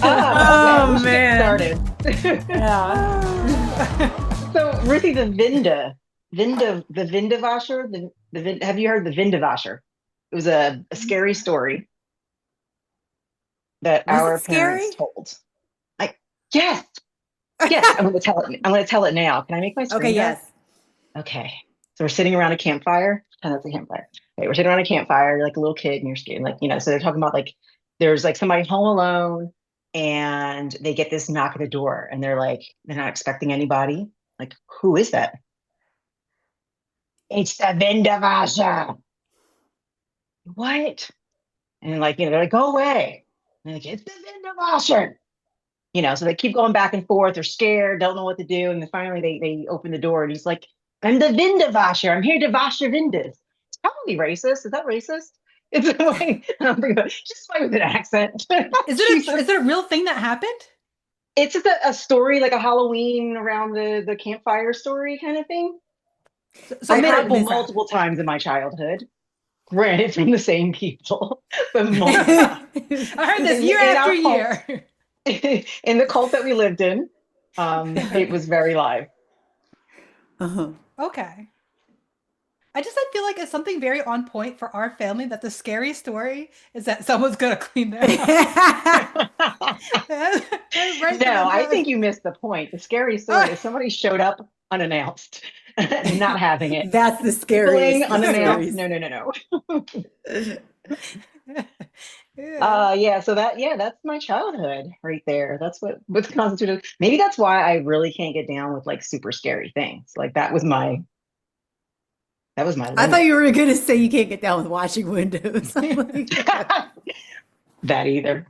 Oh, okay. We Oh should get man. started. Yeah. So, Ruthie, the Vindavasher, have you heard the Vindavasher? It was a scary story that Was it our parents scary? told. I yes, yes. I'm going to tell it. I'm going to tell it now. Can I make my Okay, screen go? yes. Okay. So we're sitting around a campfire. And that's a campfire. Okay, we're sitting around a campfire. You're like a little kid, and you're scared. Like so they're talking about like there's like somebody home alone, and they get this knock at the door, and they're not expecting anybody. Like, who is that? It's the Vindavasha. What? And they're like, go away. And they're like, it's the Vindavasha. So they keep going back and forth. They're scared, don't know what to do. And then finally they open the door and he's like, I'm the Vindavasher. I'm here to wash your Vindas. It's probably racist. Is that racist? It's like, I'm thinking about, just like with an accent. Jesus. Is it a real thing that happened? It's just a story, like a Halloween around the campfire story kind of thing. So I've made heard up it this app. multiple times in my childhood. Granted, from the same people, but multiple times. I heard this year In after our cult, year. in the cult that we lived in, it was very live. Uh-huh. Okay. I feel like it's something very on point for our family that the scary story is that someone's gonna clean their house. Right to No, the I think point. you missed the point. The scary story is somebody showed up unannounced, not having it. That's the Sibling scariest of unannounced. stories. No, no, no, no. Yeah. Yeah. So that's my childhood right there. That's what's constituted. Maybe that's why I really can't get down with like super scary things. Like that was my I thought limit. you were gonna say you can't get down with washing windows. I'm like, That either.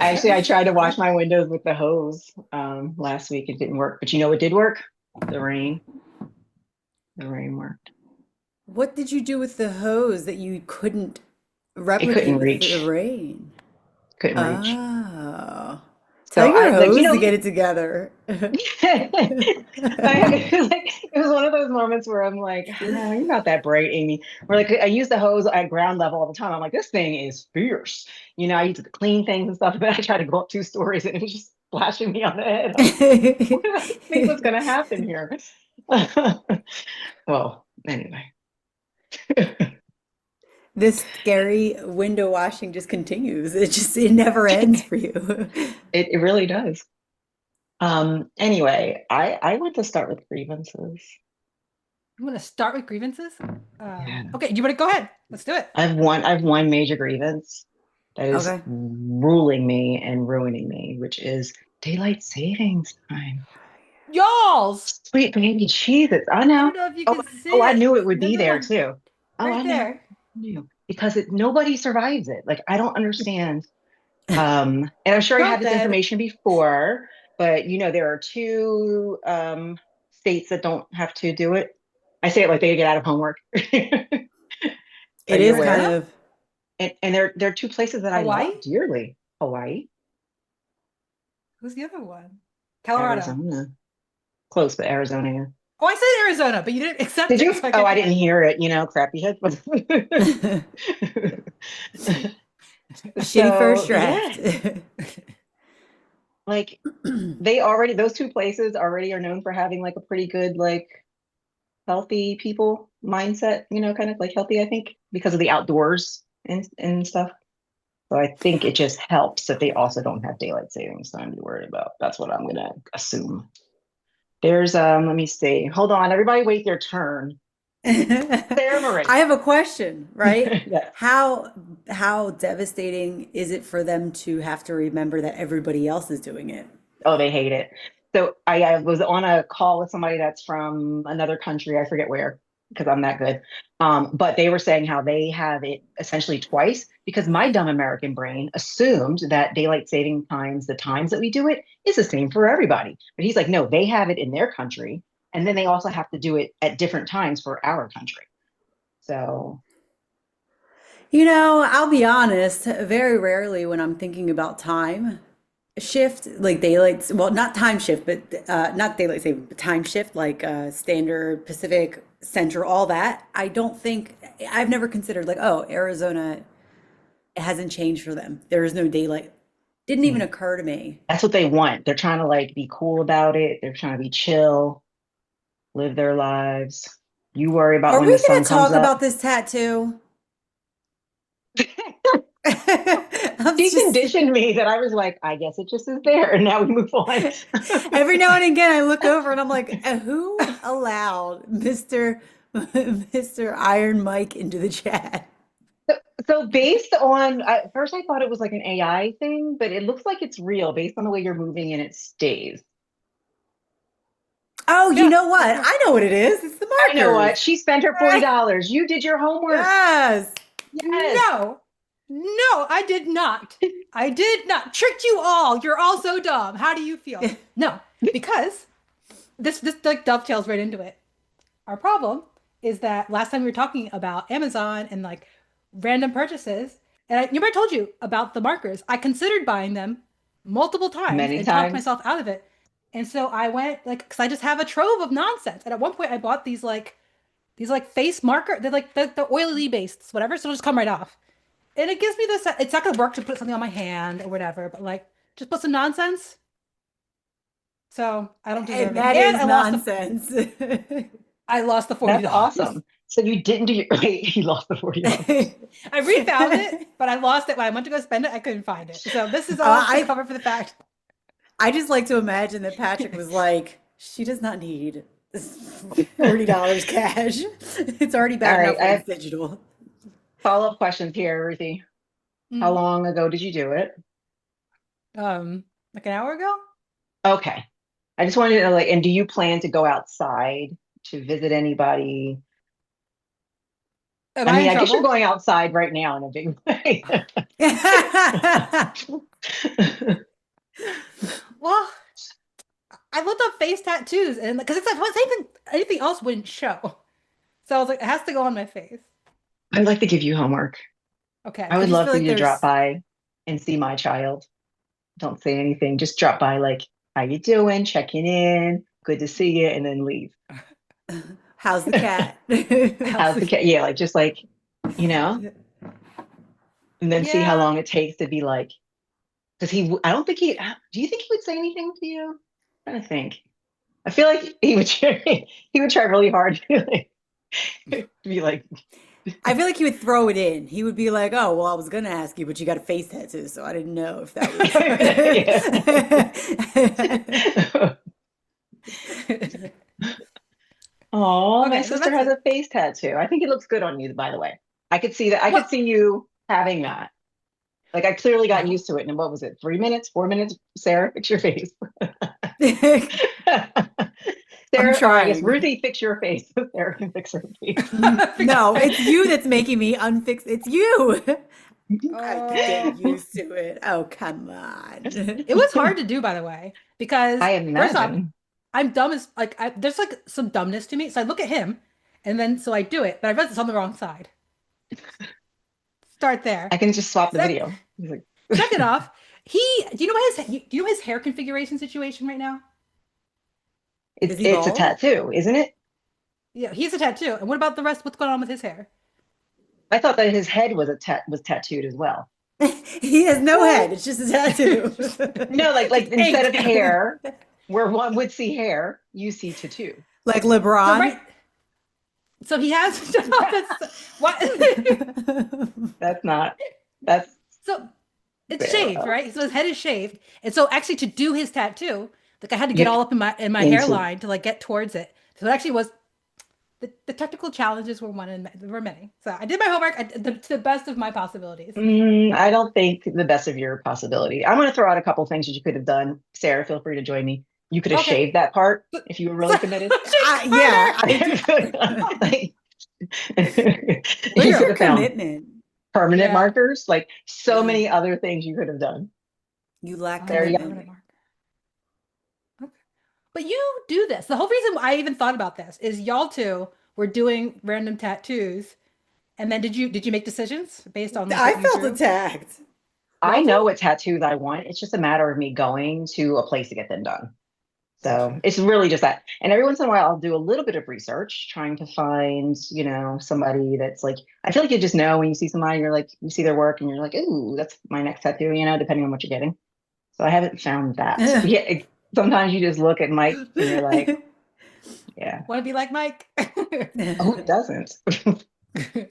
Actually, I tried to wash my windows with the hose last week. It didn't work. But you know what did work? The rain. The rain worked. what did you do with the hose that you couldn't It couldn't replicate with the reach. rain? Couldn't reach. Oh. Tell So your I like, hose to get it together. it was one of those moments where I'm like, "Ah, you're not that bright, Amy." Or like I use the hose at ground level all the time. I'm like, this thing is fierce. I use it to clean things and stuff. But then I tried to go up 2 stories and it was just splashing me on the head. I'm like, what do I think was gonna happen here? Well, anyway. This scary window washing just continues. It never ends for you. It really does. Anyway, I want to start with grievances. You want to start with grievances? Yeah. Okay, you want to go ahead? Let's do it. I have one major grievance that is Okay. ruling me and ruining me, which is daylight savings time. Y'alls! Sweet baby Jesus. I I know. don't know if you Oh, can see oh, I it. knew it would No, be no, there no. too. Oh, Right I know. there. I knew. Because nobody survives it. Like, I don't understand. And I'm sure I Go had this ahead. information before, but there are two states that don't have to do it. I say it like they get out of homework. Are It you is kind aware? of And there are two places that I Hawaii? love dearly. Hawaii, Who's the other one? Colorado. Arizona. Close, but Arizona. Yeah. Oh, I said Arizona, but you didn't accept Did it, you? so I Oh, get I to didn't ask. hear it, crappy head. Shitty first So draft. yeah, like those two places already are known for having like a pretty good, like healthy people mindset, kind of like healthy, I think, because of the outdoors and stuff. So I think it just helps that they also don't have daylight savings time to be worried about. That's what I'm gonna assume. There's let me see. Hold on, everybody wait their turn. Sarah I Marie. have a question, right? Yes. How devastating is it for them to have to remember that everybody else is doing it? Oh, they hate it. So I was on a call with somebody that's from another country. I forget where because I'm that good. But they were saying how they have it essentially twice because my dumb American brain assumed that daylight saving times, the times that we do it, is the same for everybody. But he's like, no, they have it in their country, and then they also have to do it at different times for our country. So I'll be honest, very rarely when I'm thinking about time shift, like daylight, well, not time shift, but not daylight saving, but time shift, like standard, Pacific, Central, all that. I've never considered like, oh, Arizona, it hasn't changed for them. There is no daylight. Didn't even Mm. occur to me. That's what they want. They're trying to like be cool about it. They're trying to be chill, live their lives. You worry about Are when the we sun going to comes talk up. about this tattoo? I'm She just conditioned me that I was like, I guess it just is there. And now we move on. every now and again I look over and I'm like, who allowed Mr. Iron Mike into the chat? So based on, at first I thought it was like an AI thing, but it looks like it's real based on the way you're moving and it stays. Oh, you Yeah, know what? that's right. I know what it is. It's the I know markers. what. She spent her $40. You did your homework. Yes. Yes. No, no, I did not. I did not. Tricked you all. You're all so dumb. How do you feel? No, because this like dovetails right into it. Our problem is that last time we were talking about Amazon and like random purchases, and I remember I told you about the markers. I considered buying them multiple times Many and talked times. myself out of it. And so I went like, because I just have a trove of nonsense. And at one point, I bought these like face marker. They're like the oily based, whatever. So it'll just come right off. And it gives me this. It's not gonna work to put something on my hand or whatever, but like just put some nonsense. So I don't And deserve it. that And is nonsense. I lost the That's $40. awesome. So you didn't do your, wait, you lost the $40. I refound it, but I lost it when I went to go spend it. I couldn't find it. So this is all to I cover for the fact. I just like to imagine that Patrick was like, she does not need $40 cash. It's already All bad right. enough I when it's have digital. follow-up questions here, Ruthie. How Mm, long ago did you do it? like an hour ago. Okay. I just wanted to know, like, and do you plan to go outside to visit anybody? Am I I mean, in I guess you're trouble? going outside right now in a big way. Well, I looked up face tattoos and because it's like what's anything else wouldn't show. So I was like, it has to go on my face. I'd like to give you homework. Okay. I I would just love feel for like you to drop there's by and see my child. Don't say anything. Just drop by, like, how you doing? Checking in. Good to see you, and then leave. how's the cat? How's the How's cat? Yeah, like just like, you know, and then see how Yeah. long it takes to be like, because I don't think do you think he would say anything to you? I'm trying to think. I feel like he would he would try really hard to be like, I feel like he would throw it in. He would be like, "Oh, well, I was gonna ask you, but you got a face tattoo, so I didn't know if that was." yeah. Oh, my Okay, so sister that's has it. a face tattoo. I think it looks good on you, by the way. I could see that. I could Well, see you having that. Like I clearly got no. used to it. And what was it? 3 minutes, 4 minutes? Sarah, fix your face. I'm Sarah, or I guess trying. Ruthie, fix your face. Sarah can fix her face. No, it's you that's making me unfix. It's you. I could get Oh, used to it. Oh, come on. it was hard to do, by the way, because I first off, imagine. I'm dumb as like there's like some dumbness to me. So I look at him, and then so I do it, but I read this on the wrong side. Start I there. can just swap the Sec video. He's like, Second off, he do you know do you know his hair configuration situation right now? Is he it's a bald? tattoo, isn't it? Yeah, he's a tattoo. And what about the rest? What's going on with his hair? I thought that his head was was tattooed as well. He has no What? head. It's just a tattoo. No, like Just instead of ink. hair, where one would see hair, you see tattoo. Like So LeBron. right, so he has that's what. That's not. That's So it's shaved, Sarah. right? So his head is shaved, and so actually to do his tattoo, like I had to get You all up in my into hairline to like get towards it. So it actually was the technical challenges were one and there were many. So I did my homework to the best of my possibilities. I don't think the best of your possibility. I'm going to throw out a couple things that you could have done. Sarah, feel free to join me. You could have Okay. shaved that part So, if you were so really committed. Yeah, Carter. I do. Like, you Where's could your have found commitment? permanent Yeah. markers, like so Yeah, many other things you could have done. you lack There you go. Permanent commitment. marker. Okay. But you do this. The whole reason I even thought about this is y'all two were doing random tattoos, and then did you make decisions based on like I what you felt drew? attacked. I Y'all know do? what tattoos I want. It's just a matter of me going to a place to get them done. So Gotcha. it's really just that. And every once in a while, I'll do a little bit of research trying to find, somebody that's like, I feel like you just know when you see somebody, you're like, you see their work and you're like, ooh, that's my next tattoo, depending on what you're getting. So I haven't found that. Yeah, sometimes you just look at Mike and you're like, yeah. Want to be like Mike? Oh, it doesn't. Wait,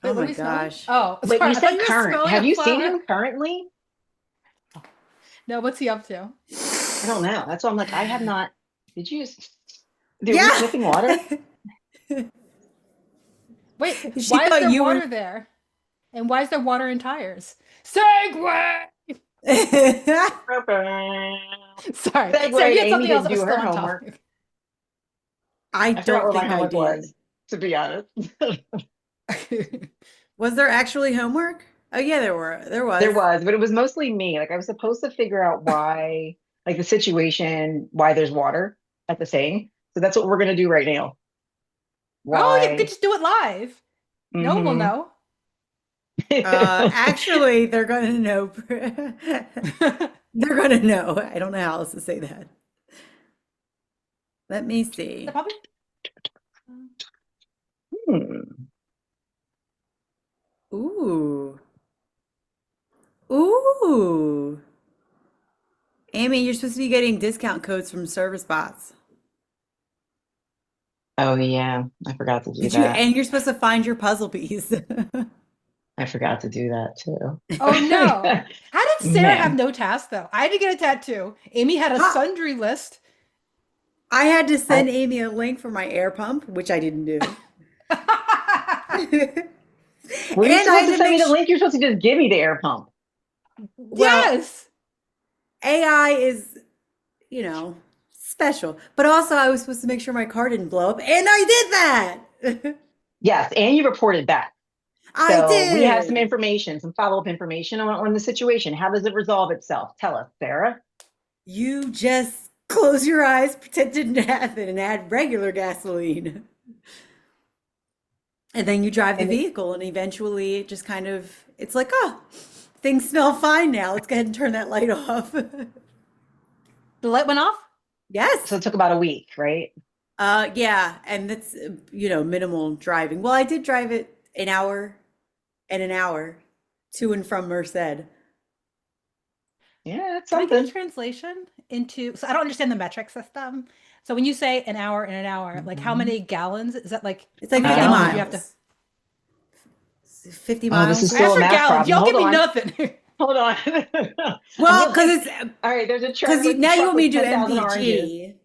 Oh what are my we smelling? gosh. Oh, Wait, sorry. you I thought said you were current. smelling Have a you seen flower. him currently? No, what's he up to? I don't know. That's why I'm like, I have not. Did you just, dude, we Yeah. sniffing water? Wait, She why is thought there you were. water there? And why is there water in tires? Segway! Sorry. Sarah, Segue you to had Amy something else didn't that was do still her on homework. topic. I I forgot don't what my think I homework did. was, to be honest. Was there actually homework? Oh yeah, there were. There There was. was, but it was mostly me. Like I was supposed to figure out why, like the situation, why there's water at the saying. So that's what we're gonna do right now. Oh, you could Why? just do it live. No one will Hmm. know. Actually, they're gonna know. They're gonna know. I don't know how else to say that. Let me The see. puppy? Hmm. Ooh. Ooh. Amy, you're supposed to be getting discount codes from service bots. Oh yeah, I forgot to do Did you? that. And you're supposed to find your puzzle piece. I forgot to do that too. Oh no. How did Sarah have Man, no task though? I had to get a tattoo. Amy had a Ha! sundry list. I had to I, send Amy a link for my air pump, which I didn't do. were you And I supposed had to to send make me the sure, link? You're supposed to just give me the air pump. well, Yes. AI is, special. But also I was supposed to make sure my car didn't blow up, and I did that. Yes, and you reported back. I So we have some did. information, some follow-up information on the situation. How does it resolve itself? Tell us, Sarah. You just close your eyes, pretend it didn't happen, and add regular gasoline. And then you drive the And it, vehicle, and eventually it just kind of, it's like, oh, things smell fine now. Let's go ahead and turn that light off. The light went off? so Yes. it took about a week, right? Yeah, and that's, minimal driving. Well, I did drive it an hour and an hour to and from Merced. Yeah, that's Can I get a something. translation into, so I don't understand the metric system. So when you say an hour and an hour, like how Mhm. many gallons? Is that like It's how like many 50 gallons do you have to? miles. 50 Oh, this is miles. I still asked a for math gallons. problem. Y'all give Hold me on. nothing. Hold on. I'm Well, like, because it's all right, there's a because you, now you truck want me with to do 10,000 oranges. MPG.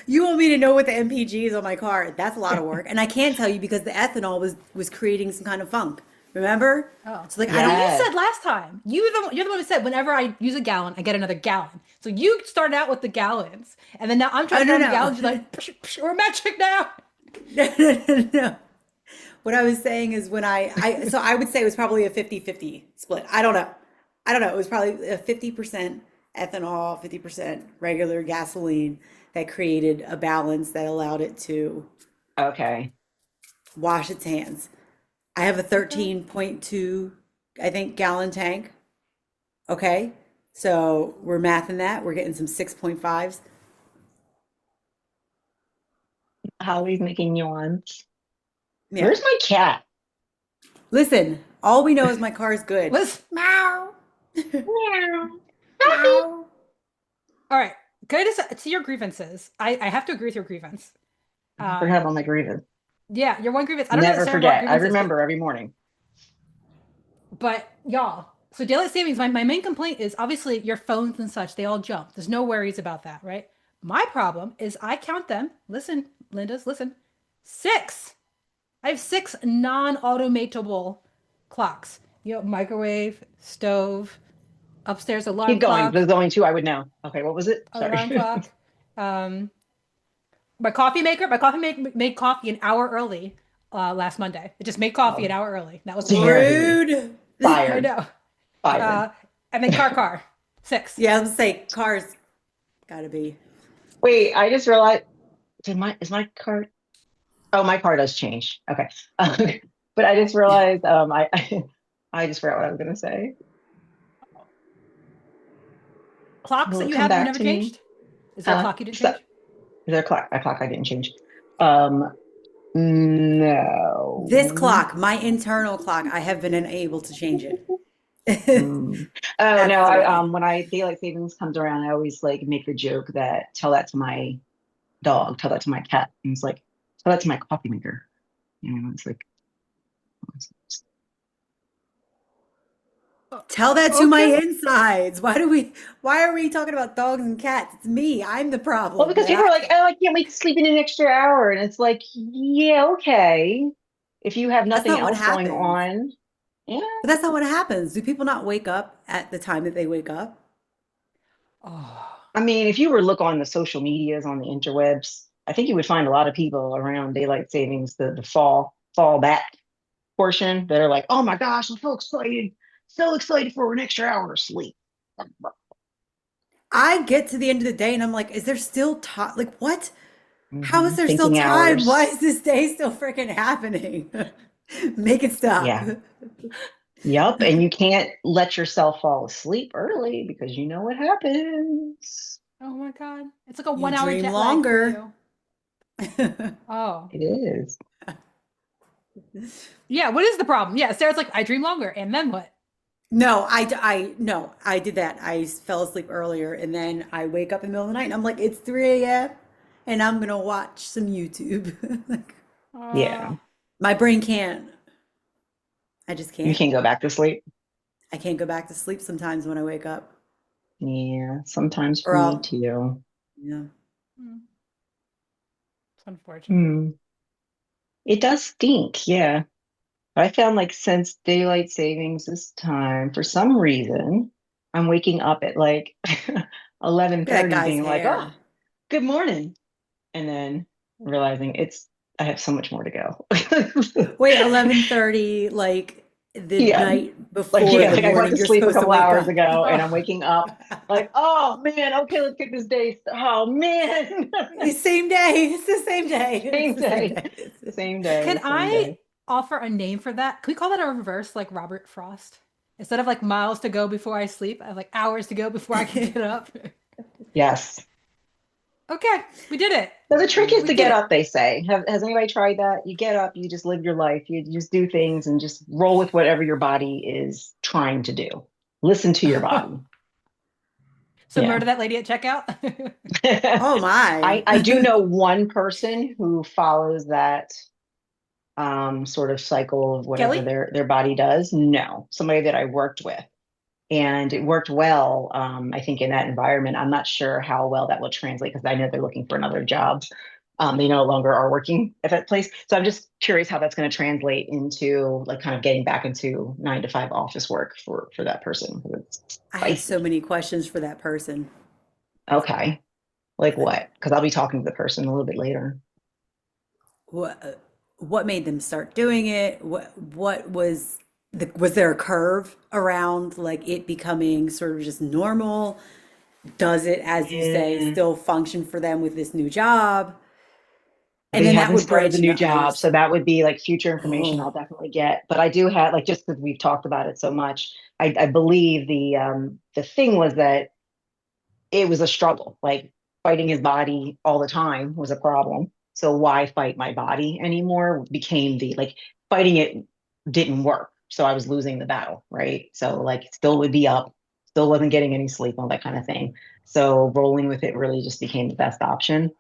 You want me to know what the MPG is on my car. That's a lot of work. And I can't tell you because the ethanol was creating some kind of funk. Remember? Oh, So like I but don't you Yes. said last time you're the one who said whenever I use a gallon, I get another gallon. So you started out with the gallons, and then now I'm oh trying to no count the no. gallons. You're like, psh, psh, we're metric now. No. What I was saying is when so I would say it was probably a 50-50 split. I don't know. I don't know. It was probably a 50% ethanol, 50% regular gasoline that created a balance that allowed it to Okay. wash its hands. I have a Okay. 13.2, I think, gallon tank. Okay. So we're mathing that. We're getting some 6.5s. Holly's making yawns. Yeah. Where's my cat? Listen, all we know is my car is good. Let's. Meow. Meow. Meow. All right. Can I just to your grievances? I have to agree with your grievance. I forgot Um, about my grievance. yeah, your one grievance. I don't know Never necessarily what forget. I grievances, remember every morning. but y'all. So daylight savings. My main complaint is obviously your phones and such. They all jump. There's no worries about that, right? My problem is I count them. Listen, Linda's listen. Six. I have six non-automatable clocks. Microwave, stove, upstairs Keep going. There's only two I would know. Okay, what was it? alarm Sorry. clock. Um, my coffee maker. My coffee made coffee an hour early last Monday. It just made coffee an Oh, hour early. That was one. Terry. Rude. I Fired. know. Fired. Uh, and then car. Six. Yeah, I was gonna say cars gotta be. Wait, I just realized, is my card? Oh, my car does change. Okay. But I just realized, I just forgot what I was gonna say. Clocks Will that it you come have that you back never to me? changed? Is there a clock you didn't So, change? is there a clock I didn't change? Um, This no. clock, my internal clock, I have been unable to change it. Mm. Oh no, I Absolutely. when I daylight savings comes around, I always like make the joke that tell that to my dog, tell that to my cat. And it's like, tell that to my coffee maker. It's like Tell that to my Okay. insides. Why are we talking about dogs and cats? It's me. I'm the well, problem because that people I are like, can't. oh, I can't wait to sleep in an extra hour. And it's like, yeah, okay. If you have That's nothing not what else going happens. on, yeah. But that's not what happens. Do people not wake up at the time that they wake up? Oh. I mean, if you were to look on the social medias on the interwebs, I think you would find a lot of people around daylight savings, the fall back portion that are like, oh my gosh, I'm so excited for an extra hour of sleep. I get to the end of the day and I'm like, is there still time? Like, what? How is there still Thinking time? Why hours. is this day still freaking happening? Make it stop. Yeah. Yep. And you can't let yourself fall asleep early because you know what happens. Oh my God. It's like a You 1 hour dream jet lag for longer. you. Oh. It is. Yeah, what is the problem? Yeah, Sarah's like, I dream longer. And then what? No, I did that. I fell asleep earlier and then I wake up in the middle of the night and I'm like, it's 3 a.m. and I'm gonna watch some YouTube. Like, Yeah. my brain can't. I just You can't. can't go back to sleep. I can't go back to sleep sometimes when I wake up. Yeah. Sometimes for Or me I'll, too. yeah. Hmm, it's unfortunate. Hmm. It does stink. Yeah. But I found like since daylight savings this time, for some reason, I'm waking up at like Look at that 11:30 guy's being like, oh, hair. good morning. And then realizing I have so much more to go. Wait, 11:30, like the Yeah. night Like, before yeah, the like I went morning to you're sleep a supposed to couple wake hours up. ago and I'm Oh, waking up like, oh man, okay, let's get this day. Oh man. Same day. It's the same day. It's Same the same day. day. Same can day. Same I day. offer a name for that? Can we call that a reverse, like Robert Frost? Instead of like miles to go before I sleep, I have like hours to go before I can get up. Yes. Okay, we did it. So the trick is We to did get it. up, they say. Has anybody tried that? You get up, you just live your life, you just do things and just roll with whatever your body is trying to do. Listen to your body. So Yeah. murder that lady at checkout. Oh my. I do know one person who follows that sort of cycle of whatever Kelly? their body does. No, somebody that I worked with. And it worked well, I think, in that environment. I'm not sure how well that will translate because I know they're looking for another job. They no longer are working at that place. So I'm just curious how that's going to translate into like kind of getting back into 9 to 5 office work for that person. It's I have so spicy. many questions for that person. Okay. Like what? Because I'll be talking to the person a little bit later. What made them start doing it? What was there a curve around like it becoming sort of just normal? Does it, as you say, Yeah. still function for them with this new job? And They then that haven't would started the branch new into job, others. so that would be like future information I'll Oh, definitely get. But I do have like just because we've talked about it so much, I believe the thing was that it was a struggle. Like fighting his body all the time was a problem. So why fight my body anymore became the like fighting it didn't work. So I was losing the battle, right? So like still would be up, still wasn't getting any sleep, all that kind of thing. So rolling with it really just became the best option.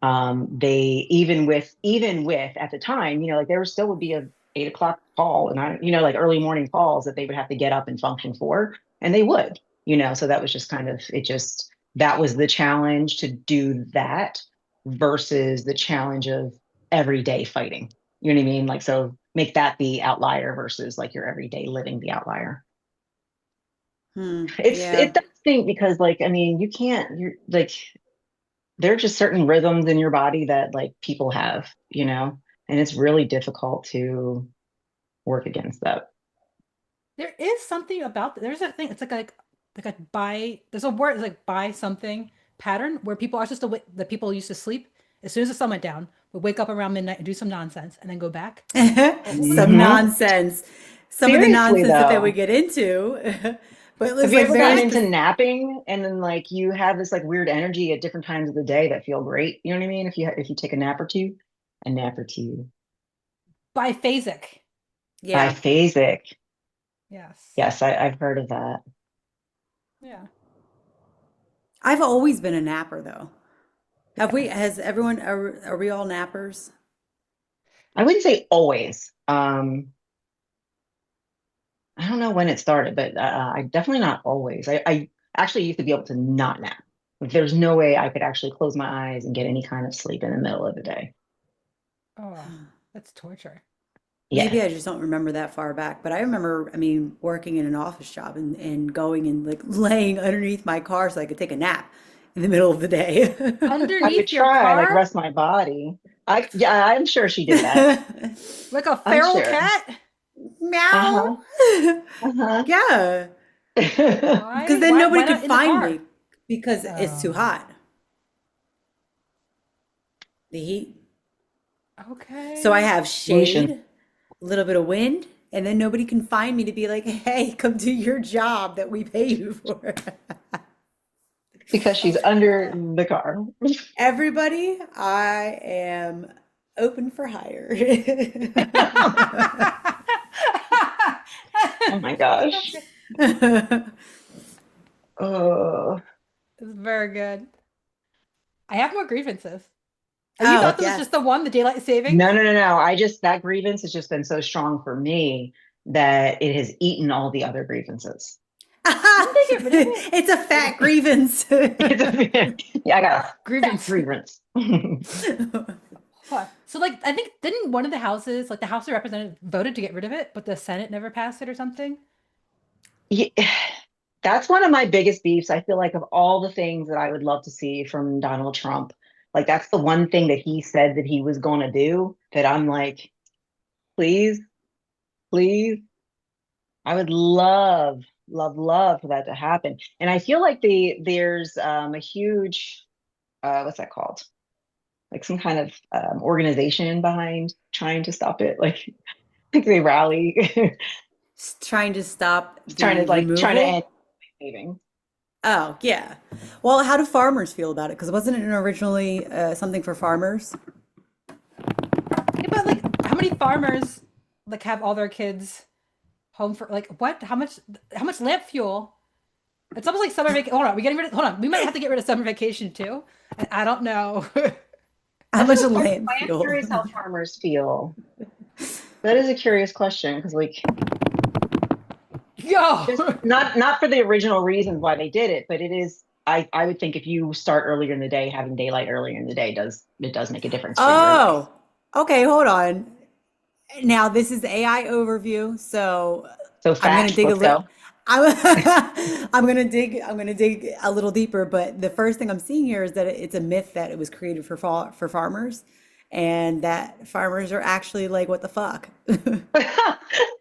They even with at the time, like there still would be a 8 o'clock call and like early morning calls that they would have to get up and function for, and they would, so that was just kind of it just that was the challenge to do that versus the challenge of everyday fighting. You know what I mean? Like so make that the outlier versus like your everyday living the outlier. It yeah. does stink because like I mean you can't you're like there are just certain rhythms in your body that like people have, and it's really difficult to work against that. There is something about there's a thing. It's like a buy. There's a word it's like buy something pattern where people are just the people used to sleep as soon as the sun went down would wake up around midnight and do some nonsense and then go back. What was Some Hmm. nonsense. Some of the Seriously nonsense that they would though, get into. But it have was you like ever very gotten into specific. napping and then like you have this like weird energy at different times of the day that feel great? You know what I mean? If you take a nap or two, biphasic. Yeah. biphasic. Yes. Yes, I've heard of that. Yeah. I've always been a napper though. Has everyone, are we all nappers? I wouldn't say always. I don't know when it started, but I definitely not always. I actually used to be able to not nap. Like there's no way I could actually close my eyes and get any kind of sleep in the middle of the day. Oh, that's torture. Yeah. Maybe I just don't remember that far back, but I remember, I mean, working in an office job and going and like laying underneath my car so I could take a nap in the middle of the day. I would Underneath your try, like car? rest my body. Yeah, I'm sure she did that. Like a I'm feral sure. cat? Meow. Uh-huh. Uh-huh. Yeah, because Why? then Why nobody not could in the find car? me because it's too Oh, hot, the heat. So I okay. have Pollution. shade, a little bit of wind, and then nobody can find me to be like, hey, come do your job that we pay you for. Because she's Okay. under the car. Everybody, I am open for hire. Oh my gosh. Okay. Oh, It's very good. I have more grievances. You Oh, thought that was yes. just the one, the daylight savings? no, no, no, no. That grievance has just been so strong for me that it has eaten all the other grievances. Didn't they get rid of it? It's a fat grievance. Yeah, I got a fat Grievance. grievance. Huh. So, like, I think didn't one of the houses, like the House of Representatives, voted to get rid of it, but the Senate never passed it or something? Yeah, that's one of my biggest beefs. I feel like of all the things that I would love to see from Donald Trump, like that's the one thing that he said that he was going to do that I'm like, please, please. I would love, love, love for that to happen. And I feel like there's a huge what's that called? Like some kind of organization behind trying to stop it. Like they rally, Trying to stop trying the to trying to removal. end saving. Oh, yeah. Well, how do farmers feel about it? Because wasn't it originally something for farmers? Yeah, but like, how many farmers like have all their kids home for like what? How much lamp fuel? It's almost like summer vacation. Hold on, we getting rid of. Hold on, we might have to get rid of summer vacation too. I don't know. How That's a much good question. land I am fuel? curious how farmers feel. That is a curious question because like Yo. just not for the original reasons why they did it, but it is I would think if you start earlier in the day, having daylight earlier in the day does make a difference for your life. Oh, okay, hold on. Now this is AI overview, so So I'm gonna facts, dig a let's little. go. I'm gonna dig a little deeper. But the first thing I'm seeing here is that it's a myth that it was created for farmers, and that farmers are actually like, what the fuck?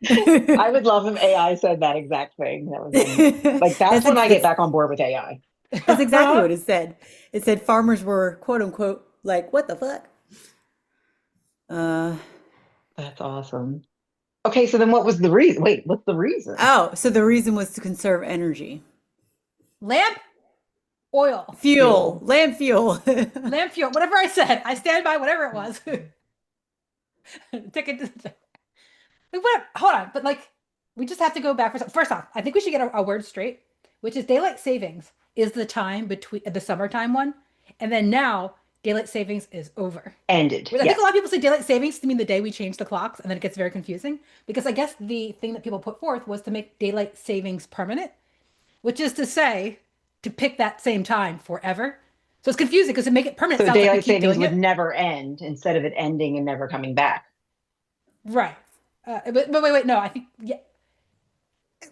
I would love if AI said that exact thing. That would be like that's That's when ex I get that's back on board with AI. that's exactly what it said. It said farmers were quote unquote like, what the fuck? Uh, That's awesome. Okay, so then what was the reason? Wait, what's the reason? oh, so the reason was to conserve energy. Lamp oil, Fuel, Fuel. lamp fuel. lamp fuel, whatever I said. I stand by whatever it was. Take it. Like, what? Hold on, but like, we just have to go back for first off. I think we should get a word straight, which is daylight savings is the time between the summertime one, and then now daylight savings is over. Ended. Which I think a Yes. lot of people say daylight savings to mean the day we change the clocks, and then it gets very confusing because I guess the thing that people put forth was to make daylight savings permanent, which is to say to pick that same time forever. So it's confusing because to make it permanent So sounds like we daylight keep savings doing would it. never end instead of it ending and never coming back. Right. But wait, no, I think yeah,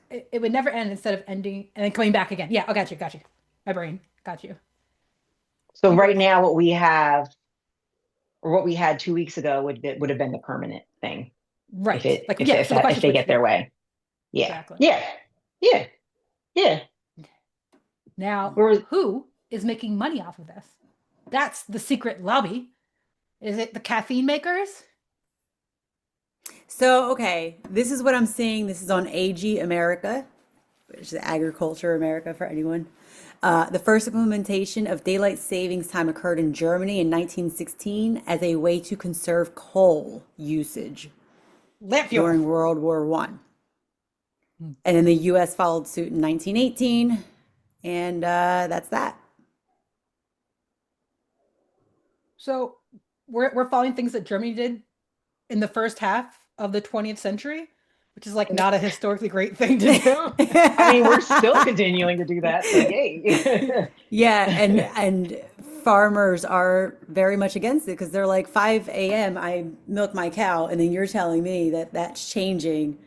it would never end instead of ending and then coming back again. Yeah, I got you. My brain got you. So You right guys, now, what we have or what we had 2 weeks ago would have been the permanent thing right? Like yeah. So the if question is they which, get their yeah, way. Yeah. exactly. Yeah. Yeah. Yeah. Now, Where who is making money off of this? That's the secret lobby. Is it the caffeine makers? So, okay, this is what I'm seeing. This is on AG America, which is Agriculture America for anyone. The first implementation of daylight savings time occurred in Germany in 1916 as a way to conserve coal usage Lamp fuel. during World War One. And then the US followed suit in 1918. And that's that. So we're following things that Germany did in the first half of the 20th century, which is like not a historically great thing to do. I mean, we're still continuing to do that, so yay. Yeah, and farmers are very much against it because they're like 5 a.m. I milk my cow, and then you're telling me that that's changing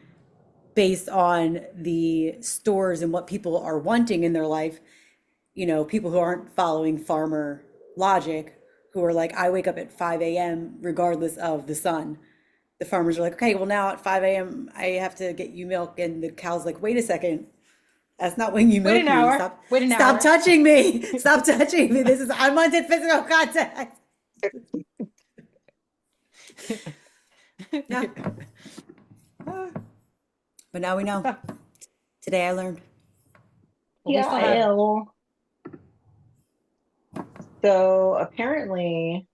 based on the stores and what people are wanting in their life. People who aren't following farmer logic, who are like, I wake up at 5 a.m. regardless of the sun. The farmers are like, okay, well now at 5 a.m. I have to get you milk, and the cow's like, wait a second, that's not when you Wait milk an me. hour. Stop, Wait an stop hour. touching me. Stop touching me. This is unwanted physical contact. Yeah. But now we know. Today I learned. Well, we still have Yeah. So apparently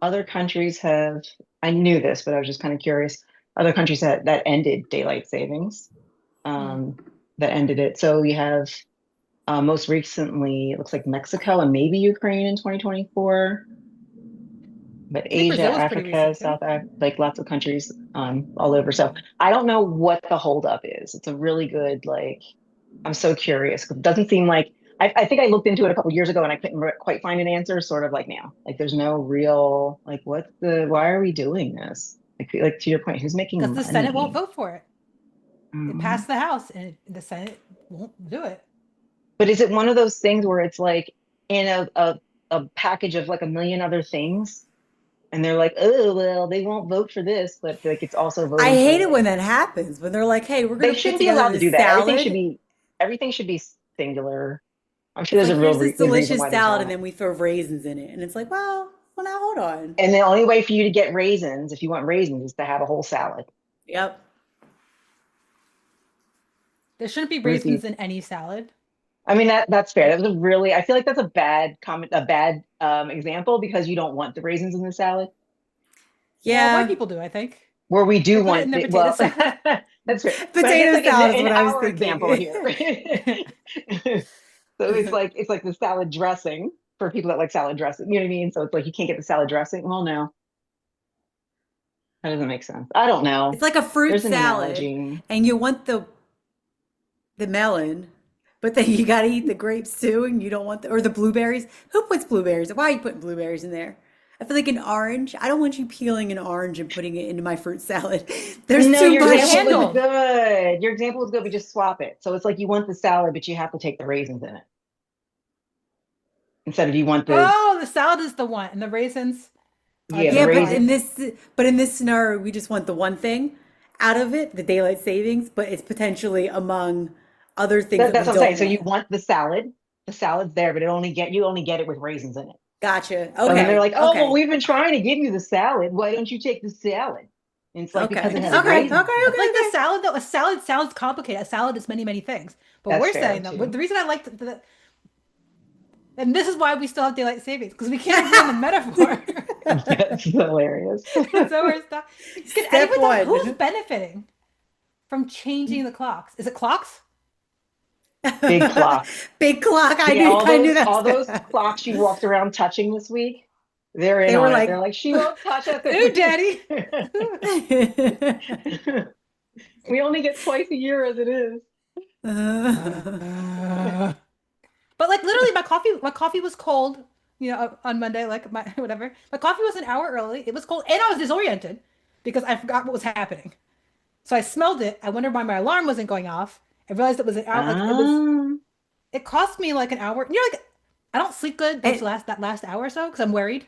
other countries have, I knew this, but I was just kind of curious. Other countries that ended daylight savings, Mm. um, that ended it. So we have most recently, it looks like Mexico and maybe Ukraine in 2024, but I think Asia, Brazil was pretty Africa, recent too. Like lots of countries all over. So I don't know what the holdup is. It's a really good, like, I'm so curious 'cause it doesn't seem like I think I looked into it a couple years ago and I couldn't quite find an answer. Sort of like now, like there's no real like why are we doing this? Like to your point, who's making Because the Senate won't money? vote for it. It Um, passed the House and the Senate won't do it. but is it one of those things where it's like in a package of like a million other things, and they're like, oh well, they won't vote for this, but like it's also I voting for hate it when like that happens, when they're like, hey, we're they gonna put shouldn't be together allowed to this do that. salad. Everything should be singular. I'm sure It's there's like, a real here's this good reason delicious why there's salad, and not. then we throw raisins in it. And it's like, well, now hold on. And the only way for you to get raisins, if you want raisins, is to have a whole salad. Yep. There shouldn't be Where's the? raisins in any salad. I mean that's fair. Like, That was a really. I feel like that's a bad comment, a bad example because you don't want the raisins in the salad. well, white Yeah. people do, I think. Where we They do put it in want their the potato well, salad. that's fair. But I guess Potato like in salad is in what I was our example thinking. here, so it's like the salad dressing for people that like salad dressing. You know what I mean? So it's like you can't get the salad dressing. Well, no, that doesn't make sense. I don't It's know. like a fruit There's an salad, analogy. and you want the melon, but then you gotta eat the grapes too, and you don't want or the blueberries. Who puts blueberries? Why are you putting blueberries in there? I feel like an orange. I don't want you peeling an orange and putting it into my fruit salad. There's No, too your You'll get example much. was handled. good. Your example was good. We just swap it. So it's like you want the salad, but you have to take the raisins in it instead of you want the Oh, the salad is the one, and the raisins are yeah the the Yeah, raisin. but in this scenario, we just want the one thing out of it, the daylight savings, but it's potentially among other things that That's we what I'm saying. don't So you want. want the salad. The salad's there, but you only get it with raisins in it. Gotcha. So then they're Okay. like, oh well, Okay. we've been trying to give you the salad. Why don't you take the salad? And it's like because Okay. it I has Okay. disagree. Okay. raisins in I it. feel like the Okay. salad, though, a salad sounds complicated. A salad is many, many things. But That's we're fair saying that too. the reason I like and this is why we still have daylight savings, because we can't agree on the metaphor. That's hilarious. And so we're stuck. Can Step anyone tell me who's one. benefiting from changing the clocks? Is it clocks? Big clocks. Big clock. I Yeah, knew. I knew all that's. those clocks you walked around touching this week, they're in They were on it. They're like. like, she won't touch us if Ooh, we daddy. we only get twice a year as it is. But like literally my coffee was cold, on Monday, like my whatever. My coffee was an hour early. It was cold and I was disoriented because I forgot what was happening. So I smelled it. I wondered why my alarm wasn't going off. I realized it was an hour, like Um, it cost me like an hour. Like I don't sleep good that last hour or so because I'm worried.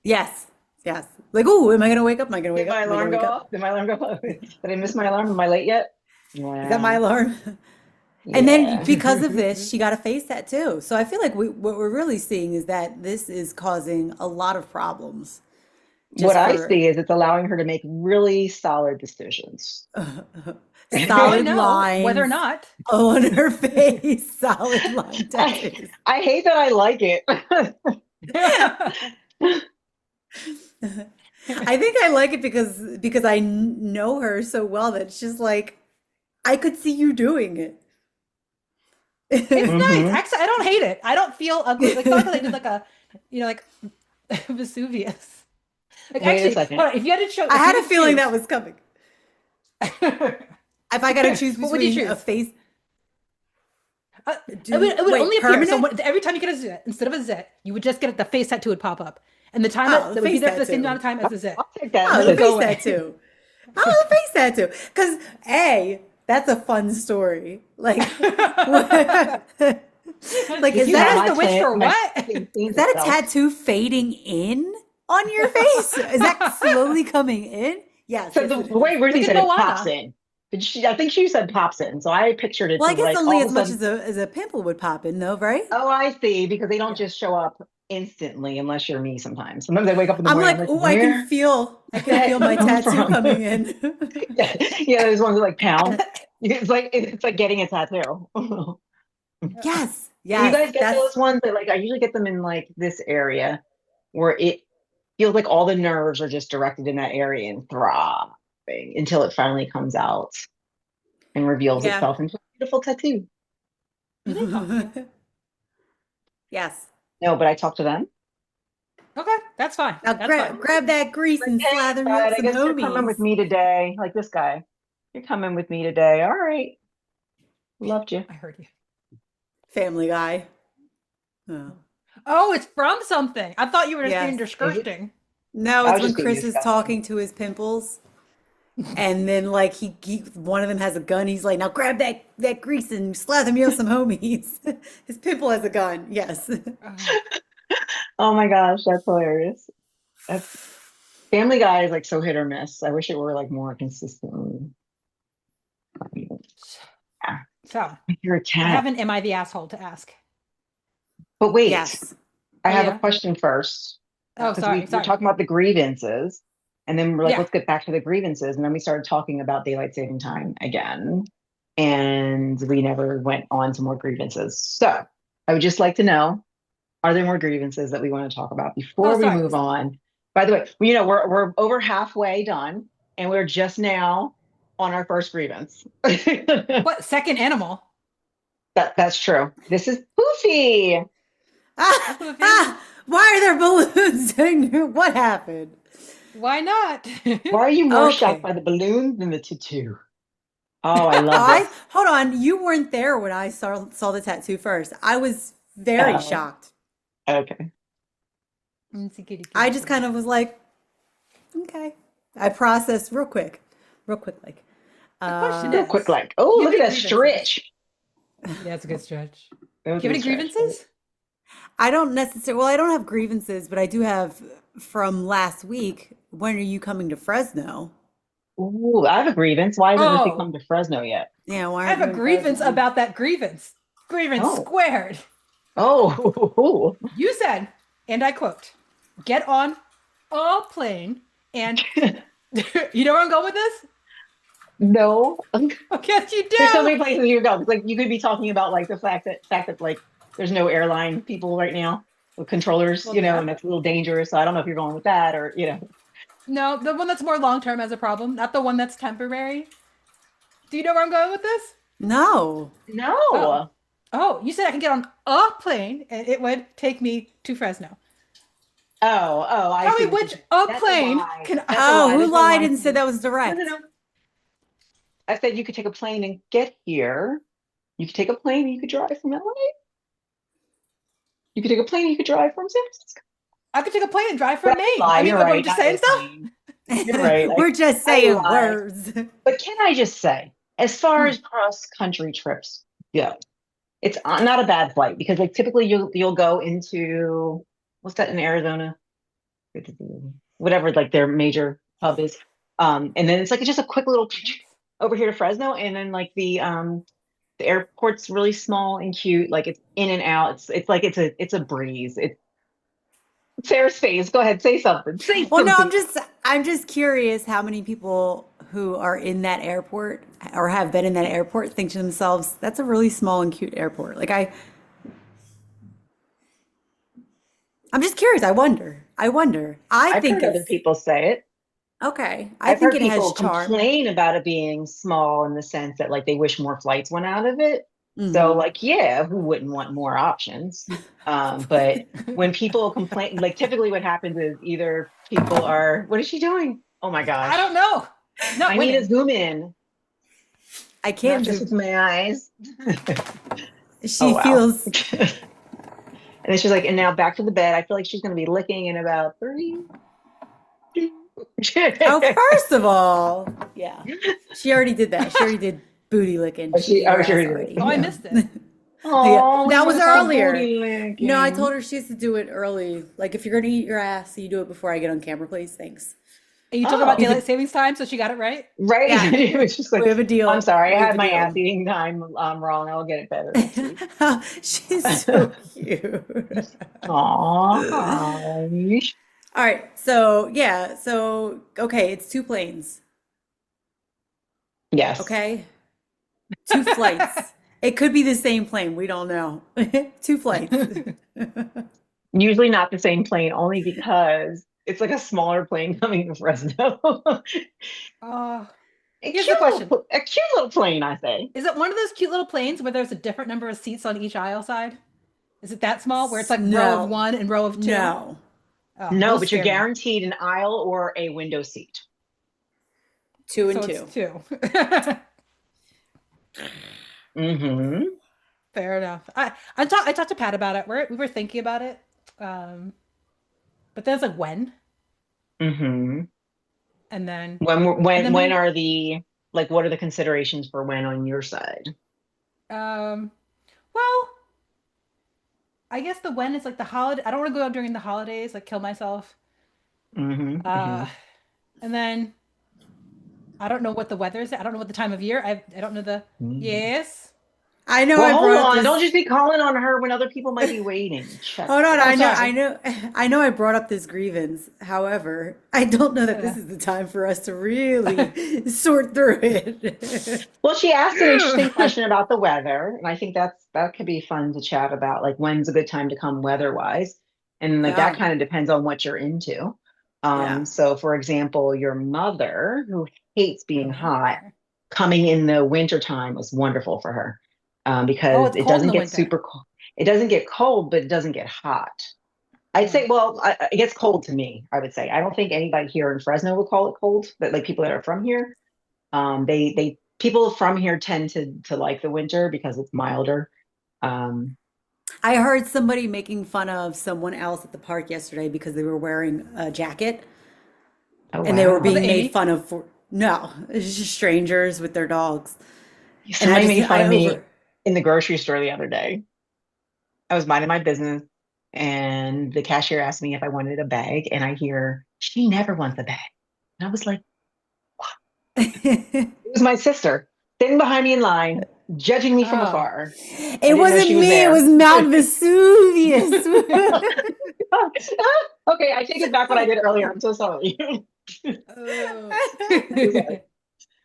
Yes. Yes. Like, oh, am I gonna wake up? Am I gonna did wake up? my Am I gonna alarm go wake up? off? Did my alarm go off? Did I miss my alarm? Am I late yet? Is that my Yeah. alarm? And then Yeah. because of this, she got a face tattoo. So I feel like what we're really seeing is that this is causing a lot of problems What just I for see is it's allowing her to make really solid decisions. Well, I solid know whether or lines not. on her face, solid line I tattoos. I hate that I like it. I think I like it because I know her so well that she's like, I could see you doing it. It's nice. Hmm. Actually, I don't hate it. I don't feel ugly. Like, it's not because I did like a, like Vesuvius. Like, Wait a actually, second. hold on. If you had to show, I if you had a had to feeling that choose, was coming. what If I got to choose would you between a choose? face, It would wait, only appear. So permanent? every time you get a zit, instead of a zit, you would just get the face tattoo would pop up, and the time Oh, the that would be face there for the same amount tattoo. of time as the zit, I'll take that. and Oh, then it the would go face away. tattoo. Oh, the face tattoo. Because A, that's a fun story. Like, what- like If is you had Says that the witch for my what? tattoo is sees that a itself. tattoo fading in on your face? Is that slowly coming in? Yes, So yes, the it is. way Look Ruthie at said it pops Moana. in. But I think she said pops in. So I pictured it Well, to I guess like only all of as a much sudden, as a pimple would pop in, though, right? oh, I see, because they don't Yeah. just show up instantly unless you're me sometimes. Sometimes I wake up in the I'm morning, I'm like, like, oh, where I did can feel that my come tattoo from? coming in. Yeah, yeah, those ones that like pound. It's like getting a tattoo. Yes, And you yes, guys get those ones that like I usually get them in like this area where it feels like all the nerves are just directed in that area and throbbing until it finally comes out and reveals yeah. itself into a beautiful tattoo. Do they talk to you? Yes. No, but I talk to them. Okay, that's fine. Now That's fine. grab that grease Like, and hey, slather me up bud, I some guess you're coming with homies. me today. Like this guy. You're coming with me today. All right. Loved you. I heard you. Family Guy. Oh. Oh, it's from something. I thought you were just being Yes. Is it? disgusting. No, I it's was when just being Chris is disgusting. talking to his pimples, and then like he one of them has a gun. He's like, now grab that grease and slather me up some homies. His pimple has a gun. Yes. Oh, Oh my gosh, that's hilarious. That's Family Guy is like so hit or miss. I wish it were like more consistently. Yeah, so you're a I have cat. an "Am I the asshole?" to ask. But wait, Yes. I Oh have a yeah. question first. Oh, Because sorry, we're sorry. talking about the grievances, and then we're like, Yeah. let's get back to the grievances. And then we started talking about daylight saving time again, and we never went on to more grievances. So I would just like to know, are there more grievances that we want to talk about Oh, before we sorry. move on? By the way, we're over halfway done, and we're just now on our first grievance. What second animal? That's true. This is Poofy. Hi, Ah, Poofy. ah, why are there balloons? What happened? Why not? Why are you more shocked Okay. by the balloons than the tutu? Oh, I love I this. hold on. You weren't there when I saw the tattoo first. I was very Oh, shocked. okay. Kitty, kitty, I kitty, just kitty. kind of was like, okay. I processed real quick, like, The question Real quick, is, like, oh, do you look have at any that grievances? stretch. Yeah, it's a good stretch. That was Do a you have good any stretch. grievances? I don't necessarily, well, I don't have grievances, but I do have from last week. When are you coming to Fresno? Ooh, I have a grievance. Why hasn't Ruthie Oh, come to Fresno yet? Yeah, why I aren't have you a in grievance Fresno? about that grievance. Grievance Oh, squared. oh, You said, and I quote, get on a plane and you know where I'm going with this? no. Oh, yes, you There's so do. many places you could go. Like you could be talking about like the fact that like there's no airline people right now with controllers, Well, yeah. and that's a little dangerous. So I don't know if you're going with that or. No, the one that's more long term as a problem, not the one that's temporary. Do you know where I'm going with this? No. Oh. No. Oh, you said I can get on a plane and it would take me to Fresno. Oh, I Tell me see what you're which saying. a That's a plane lie. can That's a Oh, lie. who There's no lied line. and said that was No, no, direct? no. I said you could take a plane and get here. You could take a plane and you could drive from LA. You could take a plane and you could drive from San Francisco. I could take a plane and drive But from I did Maine. lie. I mean, You're we're right. just Not saying a stuff. plane. You're right. We're just I saying lied. words. But can I just say, as far Hmm. as cross country trips go, it's not a bad flight because like typically you'll go into what's that in Arizona, whatever like their major hub is, and then it's like just a quick little over here to Fresno, and then like the airport's really small and cute, like it's in and out. It's like it's a breeze. It's Sarah's face. Go ahead, say something. Say Well, no, something. I'm just curious how many people who are in that airport or have been in that airport think to themselves, that's a really small and cute airport. Like I'm just curious. I wonder. I I've think heard other it's people say it. Okay. I I've think heard it has people charm. complain about it being small in the sense that like they wish more flights went out of it. So Hmm. like, yeah, who wouldn't want more options? But when people complain, like typically what happens is either people are, what is she doing? Oh my I don't gosh. know. She's not I need to winning. zoom in, I not can't just do. with my eyes. Oh She wow. feels. And then she's like, and now back to the bed. I feel like she's gonna be licking in about three. Oh, first of all, yeah, she already did that. She already did booty licking. Oh, She she, ate her oh, ass sure. Oh, already. I Yeah. missed it. Yeah, Oh, that she was was so earlier. booty No, I told licking. her she has to do it early. Like, if you're gonna eat your ass, you do it before I get on camera, please. Thanks. And you told her about Oh, We have daylight a savings time, so she got it right. right. yeah, It was just we like, have a I'm deal. sorry, I We have had a my ass deal. eating time wrong. I'll get it better next week. She's so cute. Aw. All right, so yeah, so okay, it's two planes. Yes. Okay, two flights. It could be the same plane. We don't know. Two flights. Usually not the same plane, only because it's like a smaller plane coming to Fresno. uh, Here's the question. A cute little plane, I say. Is it one of those cute little planes where there's a different number of seats on each aisle side? Is it that small where it's like row of No, one and row of two? no. Oh, No, those but you're scare me. guaranteed an aisle or a window seat. Two and So it's two. two. Mm-hmm. Fair enough. I talked to Pat about it. We were thinking about it. Um, but then it's like when? Mm-hmm. And then When we are the like what are the considerations for when on your side? um well, I guess the when is like the holiday. I don't want to go out during the holidays, like kill myself. Mm-hmm. Uh, Mm-hmm. and then I don't know what the weather is. I don't know what the time of year. I don't know the Mm. yes. I know Well, I hold brought up on. Don't this. just be calling on her when other people might be waiting. Check Hold on, Oh, I sorry. know, I know I brought up this grievance. However, I don't know that this Uh, is the time for us to really sort through it. Well, she asked an interesting question about the weather, and I think that could be fun to chat about, like when's a good time to come weather-wise. And like that Yeah, kind of depends on what you're into. yeah. So for example, your mother, who hates being hot, Mother. coming in the winter time is wonderful for her. Oh, Because it's it cold in doesn't the get winter. super cold. It doesn't get cold, but it doesn't get hot. I'd Mm. say, well, it gets cold to me, I would say. I don't think anybody here in Fresno would call it cold, but like people that are from here. They people from here tend to like the winter because it's milder. Um, I heard somebody making fun of someone else at the park yesterday because they were wearing a jacket oh and they were Was it being wow. made Amy? fun of for, no, it's just strangers with their dogs. And Somebody made fun I of me over, in the grocery store the other day. I was minding my business and the cashier asked me if I wanted a bag, and I hear she never wants a bag. And I was like, it was my sister sitting behind me in line, judging me from Oh. afar. I it didn't know wasn't she was me, it was there. Mount Vesuvius. Okay, I take it back what I did earlier. I'm so sorry. Oh. So sorry.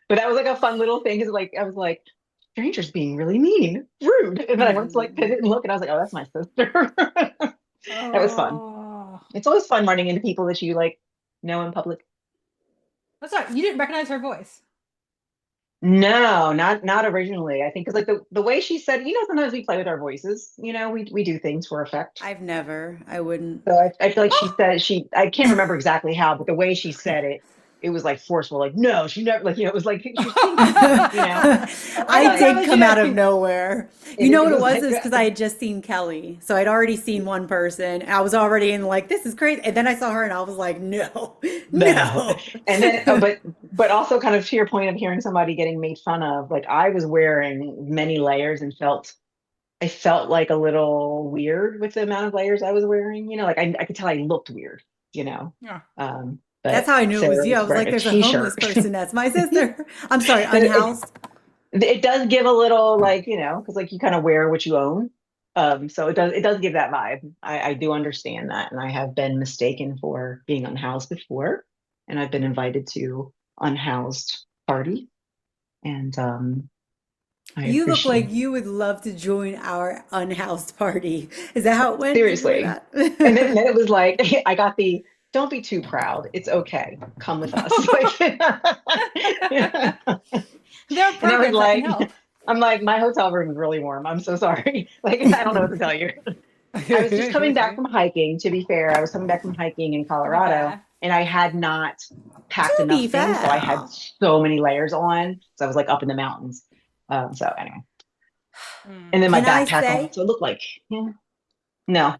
But that was like a fun little thing because like I was like, strangers being really mean, rude. And then I went to like pivot and look and I was like, oh, that's my sister. That was fun. Oh. It's always fun running into people that you like know in public. That's right. You didn't recognize her voice. No, not originally. I think because like the way she said, sometimes we play with our voices. We do things for effect. I've never, I wouldn't. So I feel like she Oh. said I can't remember exactly how, but the way she said it was like forceful. Like no, she never like it was like she was speaking to me. I I thought Um, that did was come out of you. nowhere. You know it what it was was? like It was because I had just seen Kelly. So I'd already seen one person. I was already in like, this is crazy. And then I saw her and I was like, no, no. no. And then, but also kind of to your point of hearing somebody getting made fun of, like I was wearing many layers and I felt like a little weird with the amount of layers I was wearing. Like I could tell I looked weird. You know, Yeah. That's but how I knew it was Sarah you. I was was wearing like, a there's a homeless t-shirt. person. That's my sister. I'm sorry, it, unhoused. it does give a little like because like you kind of wear what you own. So it does give that vibe. I do understand that, and I have been mistaken for being unhoused before, and I've been invited to unhoused party, and I You look like appreciate you would love to join our unhoused party. Is that how it went? Did you wear seriously. that? And then it was like I got the don't be too proud. It's okay. Come with us. Like, and There are I was programs that can like, help. I'm like, my hotel room is really warm. I'm so sorry. Like, I don't know what to tell you. I was just coming back from hiking, to be fair. I was coming back from hiking in To be Colorado, fair. and I had not packed To be enough things. So I had fair. so many layers on. So I was like up in the mountains. So anyway, and Mm. then my Can I backpack on. say? So it looked like, yeah, no,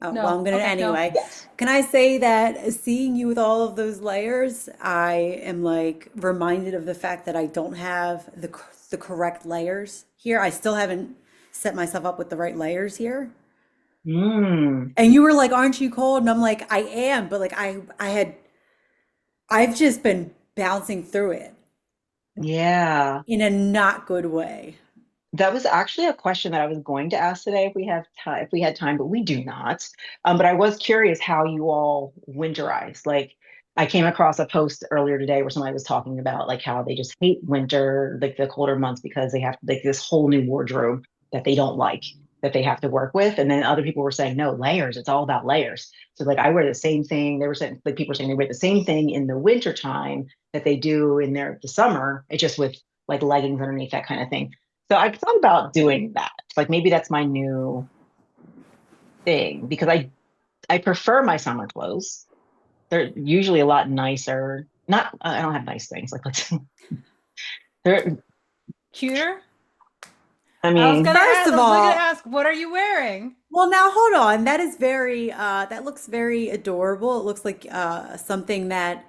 Oh, well, No. I'm gonna Okay, no. anyway. yes. Can I say that seeing you with all of those layers, I am like reminded of the fact that I don't have the correct layers here. I still haven't set myself up with the right layers here. Mm, And you were like, "Aren't you cold?" And I'm like, "I am," but like I've just been bouncing through it yeah. in a not good way. That was actually a question that I was going to ask today if we have time, if we had time, but we do not. But I was curious how you all winterize. Like, I came across a post earlier today where somebody was talking about like how they just hate winter, like the colder months, because they have like this whole new wardrobe that they don't like that they have to work with. And then other people were saying, no, layers. It's all about layers. So like I wear the same thing. They were saying like people were saying they wear the same thing in the winter time that they do in the summer. It's just with like leggings underneath that kind of thing. So I thought about doing that. Like maybe that's my new thing because I prefer my summer clothes. They're usually a lot nicer. Not I don't have nice things. Like let's they're Cuter? I I was mean, gonna First ask, of I was gonna all, ask, what are you wearing? well, now hold on. That is very that looks very adorable. It looks like something that,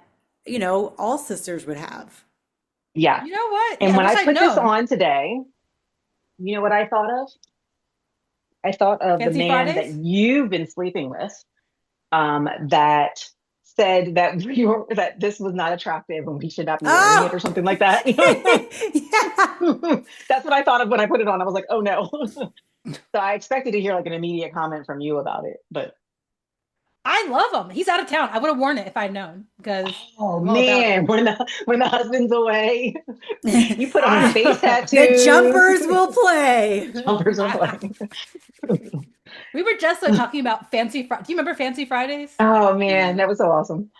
all sisters would have. yeah. You know what? And Yeah, I when wish I I'd put this known. on today, you know what I thought of? I thought of the Fancy man that Fridays? you've been sleeping with, that said that that this was not attractive and we should not be wearing it or Oh, something like that. yeah. That's what I thought of when I put it on. I was like, oh no. So I expected to hear like an immediate comment from you about it, but I love him. He's out of town. I would have worn it if I'd known because oh I'm all about man, it. when the husband's away, you put on face The tattoos, jumpers will play. jumpers are playing. We were just talking about Fancy Friday. Do you remember Fancy Fridays? Oh man, Yeah. that was so awesome.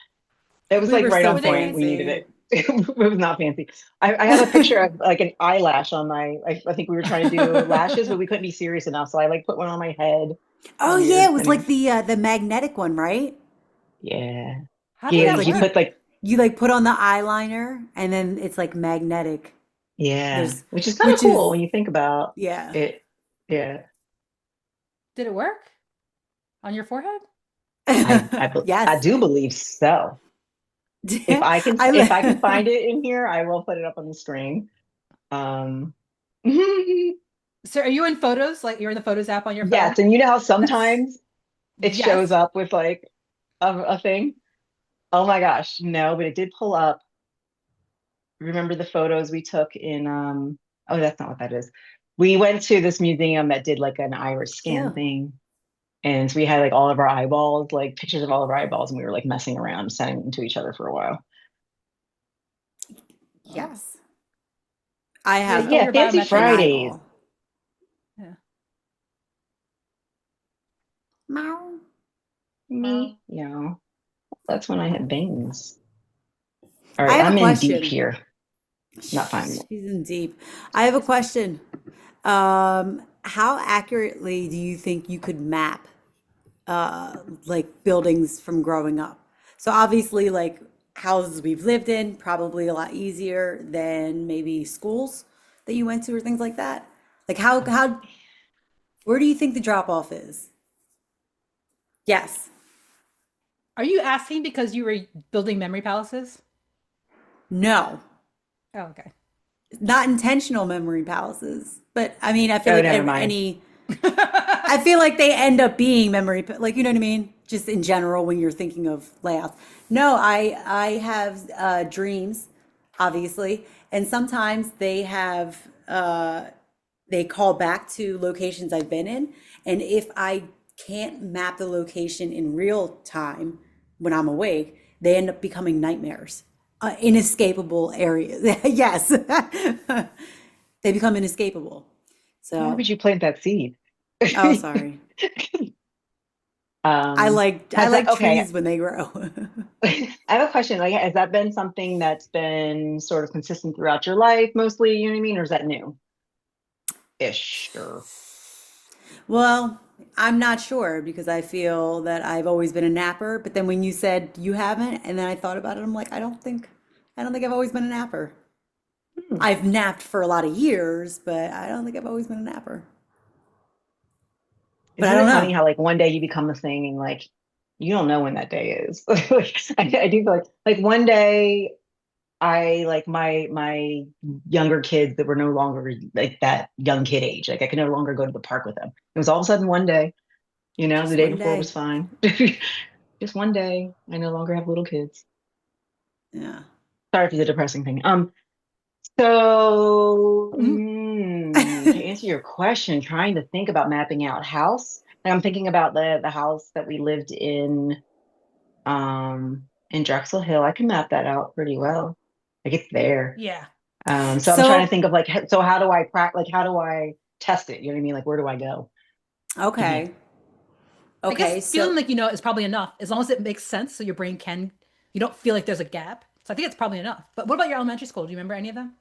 It was We like were right so Were on they point. We needed fancy. it. It was not fancy. I have a picture of like an eyelash on my. I think we were trying to do lashes, but we couldn't be serious enough, so I like put one on my head. Oh yeah, Weird. it was Anyway, like the magnetic one, right? yeah, How did Yeah, yeah. it's that like You you put work? like you like put on the eyeliner and then it's like magnetic. yeah, There's which is kind of which cool is when you think about yeah. it. Yeah, Did it work on your forehead? I Yes. do believe so. I If I can li- find it in here, I will put it up on the screen. Um, yes, So are you in photos? Like you're in the Photos app on your phone? and you know how Yes. sometimes it shows Yes. up with like a thing. Oh my gosh, no, but it did pull up. Remember the photos we took in oh, that's not what that is. We went to this museum that did like an iris scan Ew. thing. And so we had like all of our eyeballs, like pictures of all of our eyeballs, and we were like messing around, sending them to each other for a while. Oh. Yes. I Yeah, But have all yeah, your fancy an biometrics. Fridays. eyeball. Yeah. Meow. Me, yeah. That's when I had bangs. All I right, have a I'm in deep question. here. Not finding She's it. in deep. I have a question. How accurately do you think you could map like buildings from growing up? So obviously, like houses we've lived in, probably a lot easier than maybe schools that you went to or things like that. Like where do you think the drop off is? Yes. Are you asking because you were building memory palaces? No. Oh, okay. Not intentional memory palaces, but I mean, I feel Oh, like never mind. I feel like they end up being like you know what I mean? Just in general when you're thinking of layouts. No, I have dreams, obviously, and sometimes they call back to locations I've been in, and if I can't map the location in real time when I'm awake, they end up becoming nightmares, inescapable areas. Yes, they become inescapable. Why So, would you plant that seed? oh, sorry. I Has that like okay? trees when they grow. I have a question. Like, has that been something that's been sort of consistent throughout your life, mostly? You know what I mean, or is that new-ish? Or Well, I'm not sure because I feel that I've always been a napper, but then when you said you haven't, and then I thought about it, I'm like, I don't think I've always been a napper. hmm. I've napped for a lot of years, but I don't think I've always been a napper. But I Isn't don't it funny know. how like one day you become the thing and like you don't know when that day is? Like, I do feel like one day I like my younger kids that were no longer like that young kid age. Like I could no longer go to the park with them. It was all of a sudden one day, the Just day one before was day. fine. Just one day, I no longer have little kids. Yeah. Sorry for the depressing thing. So Mhm. to answer your question, trying to think about mapping out house, and I'm thinking about the house that we lived in Drexel Hill. I can map that out pretty well. Like it's there. Yeah. So I'm trying to So, think of like, so how do I like how do I test it? You know what I mean? Like where do I go? Mhm. okay. I guess Okay. feeling So, like you know is probably enough as long as it makes sense so your brain can, you don't feel like there's a gap. So I think it's probably enough. But what about your elementary school? Do you remember any of them?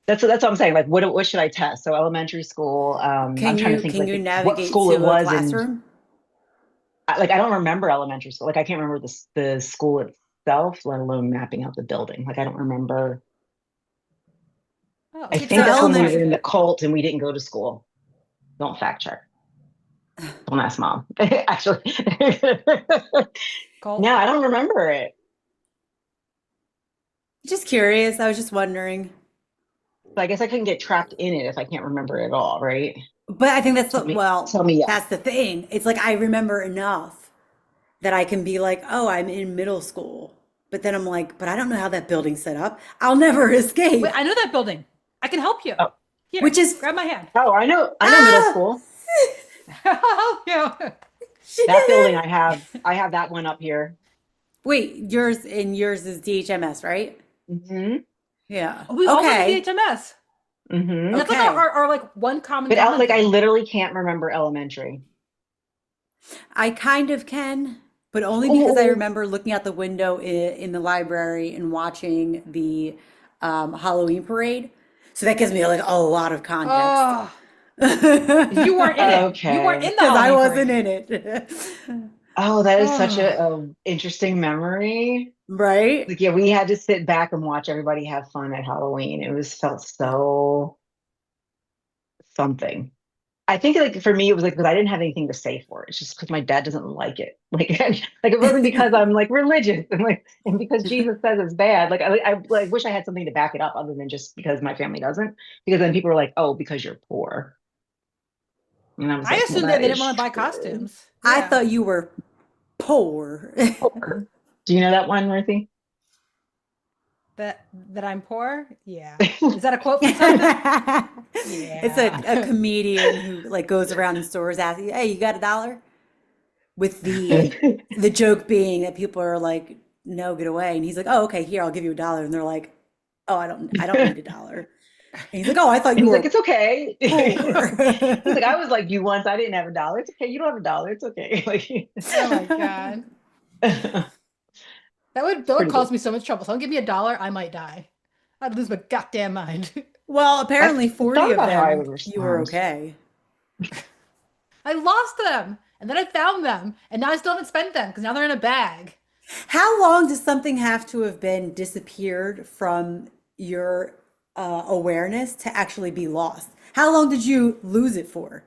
That's what I'm saying. Like what should I test? So elementary school. I'm trying to think can like you what navigate school it to a was and classroom? like I don't remember elementary school. Like I can't remember the school itself, let alone mapping out the building. Like I don't remember. Oh, I okay, because So think I that's know when we my were elementary. in the cult and we didn't go to school. Don't fact check. Don't ask mom. Actually, cult. no, I don't remember it. Just curious. I was just wondering. So I guess I couldn't get trapped in it if I can't remember it at all, right? But I think that's Tell the, me, well, tell me yes. that's the thing. It's like I remember enough that I can be like, oh, I'm in middle school. But then I'm like, but I don't know how that building's set up. I'll never Wait, escape. I know that building. I can help you. Oh, Here, Which is, grab my hand. oh, I know middle ah, school. I'll help you. That building I have that one up here. wait, yours is DHMS, right? Hmm. Yeah. We all went to Okay. DHMS. Hmm. That's like Okay. our like one common But common like I thing. literally can't remember elementary. I kind of can, but only because I Oh, remember looking out the window in the library and watching the Halloween parade. So that gives me like a lot of context. Oh, you weren't in it. Because You weren't okay. in the I Halloween wasn't parade. in it. Oh, that is such Oh, a interesting memory. Right? Like, yeah, we had to sit back and watch everybody have fun at Halloween. It was felt so something. I think like for me it was like because I didn't have anything to say for it. It's just because my dad doesn't like it. Like like it wasn't because I'm like religious and like and because Jesus says it's bad. Like I like wish I had something to back it up other than just because my family doesn't. Because then people are like, oh, because you're poor. And I was I like, well, assumed that that they didn't is want to buy true. costumes. I Yeah. thought you were poor. Poor. Do you know that one, Ruthie? That I'm poor? Yeah. Is that a quote from something? It's a Yeah. comedian who like goes around in stores asking, "Hey, you got a dollar?" With the joke being that people are like, "No, get away," and he's like, "Oh, okay, here, I'll give you a dollar," and they're like, "Oh, I don't need a dollar." And he's like, "Oh, I thought And you he's like, were it's okay. poor." He's like, I was like you once. I didn't have a dollar. It's okay. You don't have a dollar. It's okay. Like, Oh my God. it's That would pretty good. cause me so much trouble. Someone give me a dollar, I might die. I'd lose my goddamn mind. Well, I've apparently 40 thought of about how I them would you were respond. okay. I lost them, and then I found them, and now I still haven't spent them because now they're in a bag. How long does something have to have been disappeared from your awareness to actually be lost? How long did you lose it for?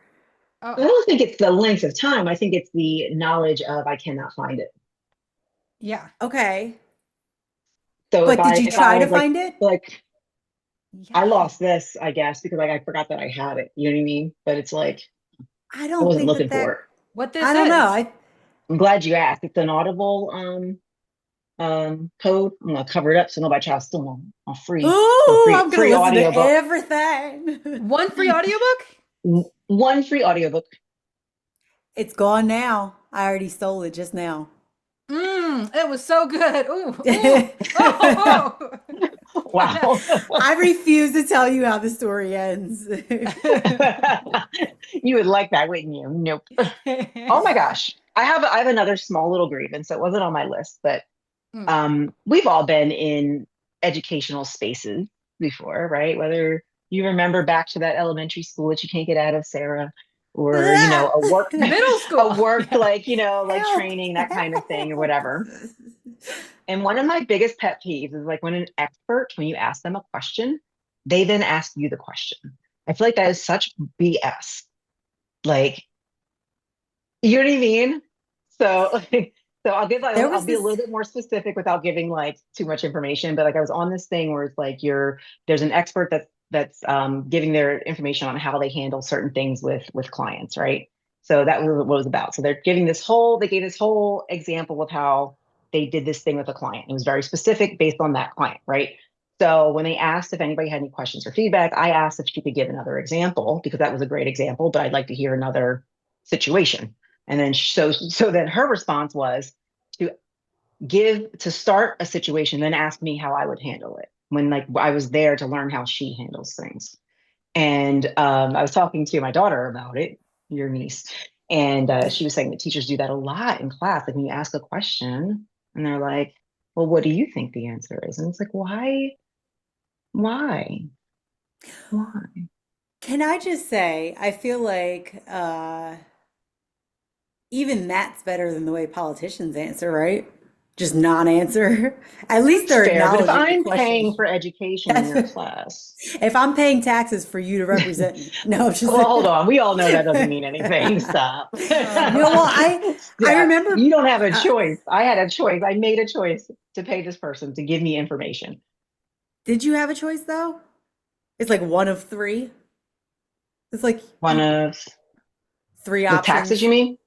I Oh, don't think it's the length of time. I think it's the knowledge of I cannot find it. yeah. Okay. So But did you if I try to was find it? like Yeah. I lost this, I guess, because like I forgot that I had it. You know what I mean? But it's like I I don't wasn't think looking for it. What I this don't know. is. I'm glad you asked. It's an audible code. I'm gonna cover it up so nobody tries to steal my free or Oh, I'm gonna free listen to audiobook. everything. One free audiobook? One free audiobook. It's gone now. I already stole it just now. It was so good. Ooh, ooh, oh, Wow. I refuse to tell you how the story ends. You would like that, wouldn't you? Nope. Oh my gosh. I have another small little grievance that wasn't on my list, but Mm. we've all been in educational spaces before, right? Whether you remember back to that elementary school that you can't get out of, Sarah, or a work Middle a school. work Yeah. like Help, training, that kind of thing or help. whatever. And one of my biggest pet peeves is like when an expert, when you ask them a question, they then ask you the question. I feel like that is such BS. Like, you know what I mean? So, so There I'll was be a little this, bit more specific without giving like too much information. But like I was on this thing where it's like there's an expert that's giving their information on how they handle certain things with clients, right? So that was what it was about. So they gave this whole example of how they did this thing with a client. It was very specific based on that client, right? So when they asked if anybody had any questions or feedback, I asked if she could give another example because that was a great example, but I'd like to hear another situation. And then so then her response was to to start a situation, then ask me how I would handle it when like I was there to learn how she handles things. And I was talking to my daughter about it, your niece, and she was saying that teachers do that a lot in class. Like when you ask a question and they're like, "Well, what do you think the answer is?" And it's like, why, why? can I just say, I feel like even that's better than the way politicians answer, right? Just non-answer. At least That's they're fair, but if acknowledging the I'm question. paying for education in That's your class, if I'm paying taxes for you to represent me. No, just well, hold on. We all know that doesn't mean anything. Stop. no, well, I Stop. remember You don't have a uh, choice. I had a choice. I made a choice to pay this person to give me information. did you have a choice though? It's like one of three. It's like One of three with taxes, you options. mean?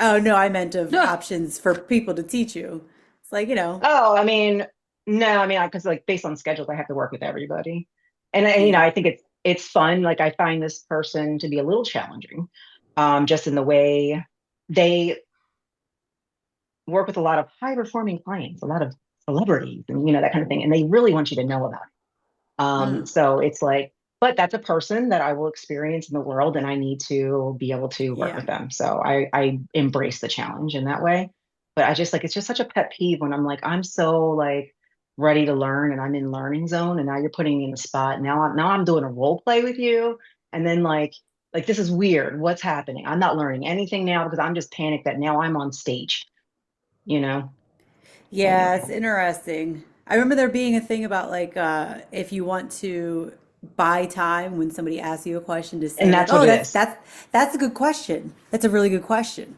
Oh no, I meant of No. options for people to teach you. It's like, Oh, I mean, no, I mean, because like based on schedules, I have to work with everybody, and yeah. I think it's fun. Like I find this person to be a little challenging, just in the way they work with a lot of high performing clients, a lot of celebrities, and that kind of thing, and they really want you to know about it. Mm. So it's like, but that's a person that I will experience in the world, and I need to be able to work Yeah. with them. So I embrace the challenge in that way. But I just like it's just such a pet peeve when I'm like I'm so like ready to learn and I'm in learning zone, and now you're putting me in the spot. Now I'm doing a role play with you, and then like this is weird. What's happening? I'm not learning anything now because I'm just panicked that now I'm on stage. You know. Yeah, Anyway, it's interesting. I remember there being a thing about like if you want to buy time when somebody asks you a question to and say like, that's what "Oh, it that's is. that's that's a good question. That's a really good question."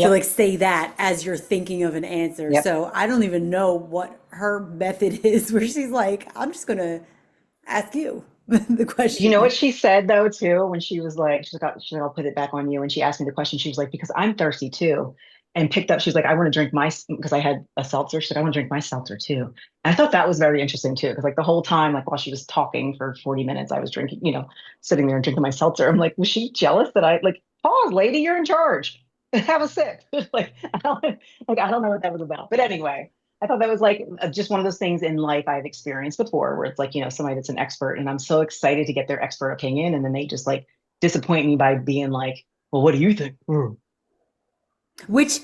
To like Yep. say that as you're thinking of an answer. Yep. So I don't even know what her method is where she's like, "I'm just gonna ask you the You know what question." she said though too when she was like she's like I'll put it back on you when she asked me the question she was like because I'm thirsty too and picked up she was like I want to drink my because I had a seltzer she's like I want to drink my seltzer too and I thought that was very interesting too because like the whole time like while she was talking for 40 minutes I was drinking sitting there and drinking my seltzer. I'm like was she jealous that I like pause lady you're in charge have a sip like I don't know what that was about but anyway I thought that was like just one of those things in life I've experienced before where it's like, somebody that's an expert and I'm so excited to get their expert opinion. And then they just like disappoint me by being like, well, what do you think? Which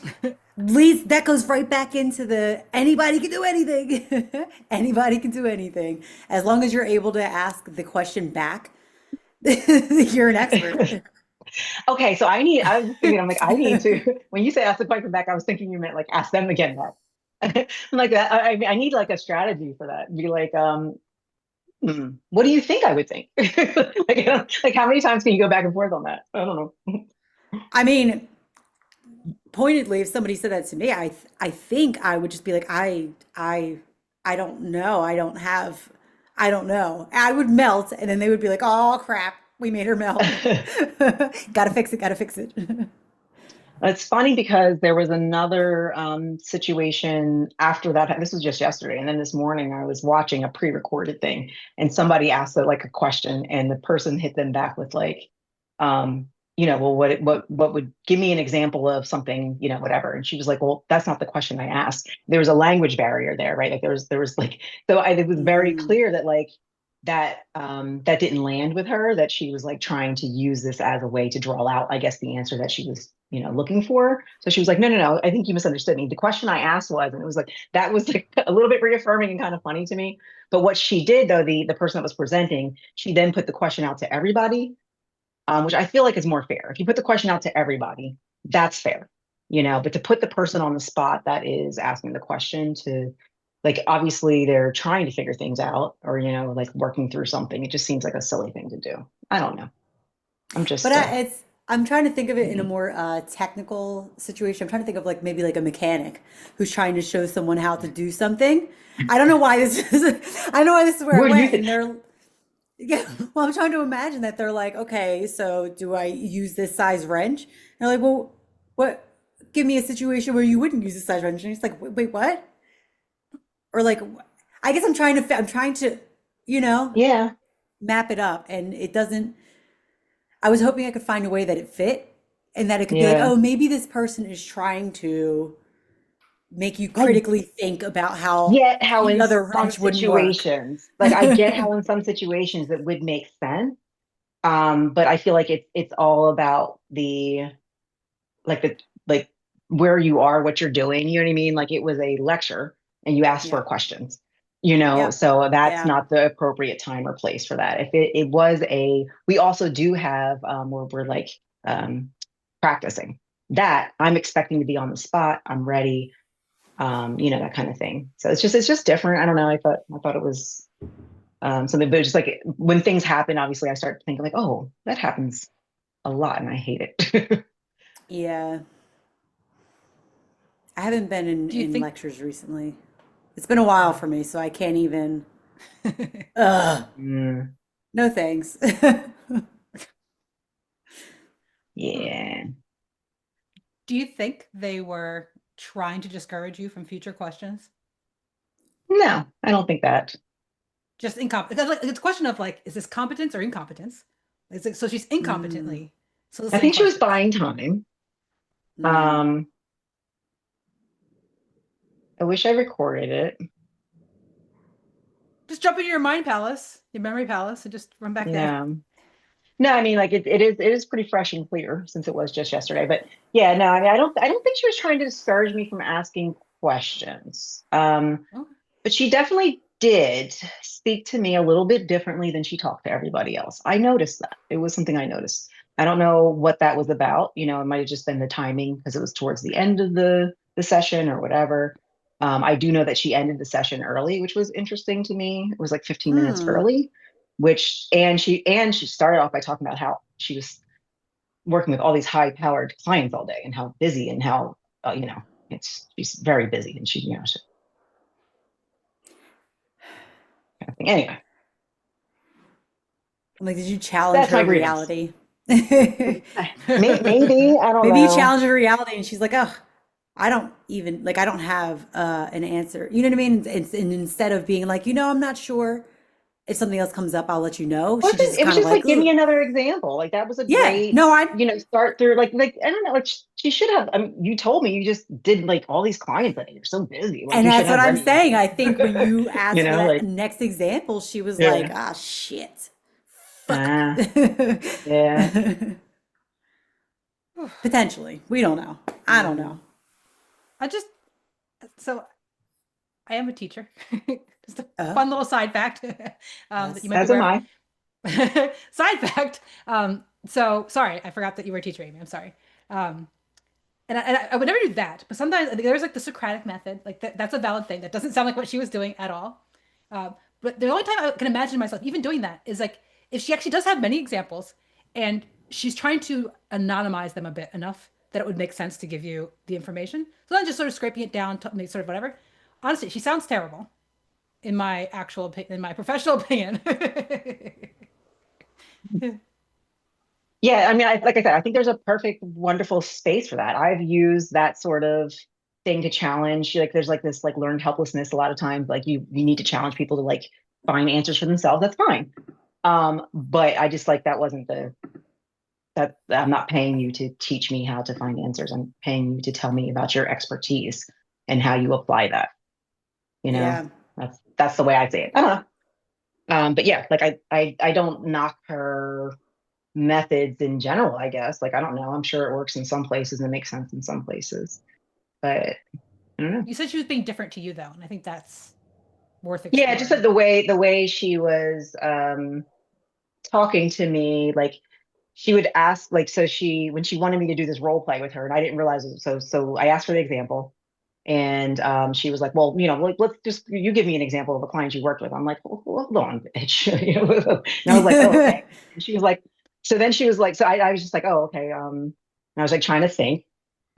leads that goes right back into the anybody can do anything. Anybody can do anything. As long as you're able to ask the question back, you're an expert. Okay. So I was thinking, I'm like, I need to, when you say ask the question back, I was thinking you meant like ask them again that. I'm like that. I need like a strategy for that. Be like, what do you think I would think? Like how many times can you go back and forth on that? I don't know. I mean, pointedly, if somebody said that to me, I think I would just be like, I don't know. I don't know. I would melt, and then they would be like, oh crap, we made her melt. Gotta fix it. Gotta fix it. It's funny because there was another situation after that. This was just yesterday, and then this morning I was watching a pre-recorded thing, and somebody asked like a question, and the person hit them back with like, well, what would give me an example of something, whatever. And she was like, well, that's not the question I asked. There was a language barrier there, right? Like there was like, so it was very Mm, clear that like that didn't land with her, that she was like trying to use this as a way to draw out, I guess, the answer that she was, looking for. So she was like, no, no, no, I think you misunderstood me. The question I asked was, and it was like, that was like a little bit reaffirming and kind of funny to me. But what she did, though, the person that was presenting, she then put the question out to everybody, which I feel like is more fair. If you put the question out to everybody, that's fair, but to put the person on the spot that is asking the question, to like, obviously they're trying to figure things out, or, like working through something. It just seems like a silly thing to do. I don't know. I'm But just, I'm trying to think of it in a me. more technical situation. I'm trying to think of like maybe like a mechanic who's trying to show someone how to do something. I don't know why this is, I don't know why this is where I Where do you went. think? And they're, yeah, well, I'm trying to imagine that they're like, okay, so do I use this size wrench? And they're like, well, what? Give me a situation where you wouldn't use this size wrench. And it's like, wait, what? Or like, I guess I'm trying to, you know, Yeah. map it up, and it doesn't. I was hoping I could find a way that it fit, and that it could be like, Yeah. oh, maybe this person is trying to make you I critically think about how get how the in other some wrench wouldn't work. situations, like I get how in some situations it would make sense. But I feel like it's all about the like where you are, what you're doing. You know what I mean? Like, it was a lecture and you asked for Yep. questions, Yep. so that's Yeah. not the appropriate time or place for that. If it was we also do have where we're like um practicing that, I'm expecting to be on the spot. I'm ready, that kind of thing. So it's just different. I don't know. I thought it was something, but it's just like when things happen, obviously I start thinking like, oh, that happens a lot and I hate it. Yeah. I haven't been Do you in think? lectures recently. It's been a while for me, so I can't even. Ugh. Mm, No thanks. Hmm. yeah. Do you think they were trying to discourage you from future questions? No, I don't think that. Just incompetence. Like, it's a question of like, is this competence or incompetence? It's like, so she's Mm, incompetently I soliciting think she was questions. buying time. mm. Um, I wish I recorded it. Just jump into your mind palace, your memory palace, and just run back there. Yeah. No, I mean, like, it is pretty fresh and clear since it was just yesterday. But yeah, no, I mean, I don't think she was trying to discourage me from asking questions. Oh, But she definitely did speak to me a little bit differently than she talked to everybody else. I noticed that. It was something I noticed. I don't know what that was about. It might have just been the timing because it was towards the end of the session or whatever. I do know that she ended the session early, which was interesting to me. It was like 15 minutes Hmm. early, and she started off by talking about how she was working with all these high-powered clients all day and how busy and how she's very busy, and she kind of thing. Anyway, I'm like, did you challenge that's my her grievance. reality? Maybe Maybe, I don't you know. challenge her reality, and she's like, oh, I don't even like, I don't have an answer. You know what I mean? And instead of being like, I'm not sure. If something else comes up, I'll let you know. She just is It was kind of just like, like, give me ugh. another example. Like, that was a Yeah, great, no, I. start through. Like I don't know. Like, she should have. You told me you just did like all these clients that you're so busy. Like, And you should that's what have I'm ready. saying. I think when you asked for that Like, next example, she was like, yeah, ah, shit. Fuck. uh, yeah, Potentially. We don't know. I don't yeah. know. I just so I am a teacher. Just a Oh, fun little side fact that you yes. might be As am aware of. I. Side fact. So sorry, I forgot that you were a teacher, Amy. I'm sorry. Um, and I would never do that. But sometimes there's like the Socratic method. Like that's a valid thing. That doesn't sound like what she was doing at all. But the only time I can imagine myself even doing that is like if she actually does have many examples and she's trying to anonymize them a bit enough that it would make sense to give you the information. So then just sort of scraping it down to make sort of whatever. Honestly, she sounds terrible in my professional opinion. Yeah, I mean, like I said, I think there's a perfect, wonderful space for that. I've used that sort of thing to challenge. Like, there's like this like learned helplessness a lot of times. Like, you need to challenge people to like find answers for themselves. That's fine. But I just like that wasn't that I'm not paying you to teach me how to find answers. I'm paying you to tell me about your expertise and how you apply that. You know, Yeah. that's the way I see it. I don't know. But yeah, like I don't knock her methods in general, I guess. Like I don't know. I'm sure it works in some places and makes sense in some places. But I don't know. You said she was being different to you though, and I think that's worth Yeah, just that exploring. the way she was talking to me, like she would ask, like, so she when she wanted me to do this role play with her, and I didn't realize it. So I asked for the example. And she was like, well, like, let's just, you give me an example of a client you worked with. I'm like, hold on, bitch. And I was like, oh, okay. And she was like, so then she was like, so I was just like, oh, okay. And I was like trying to think.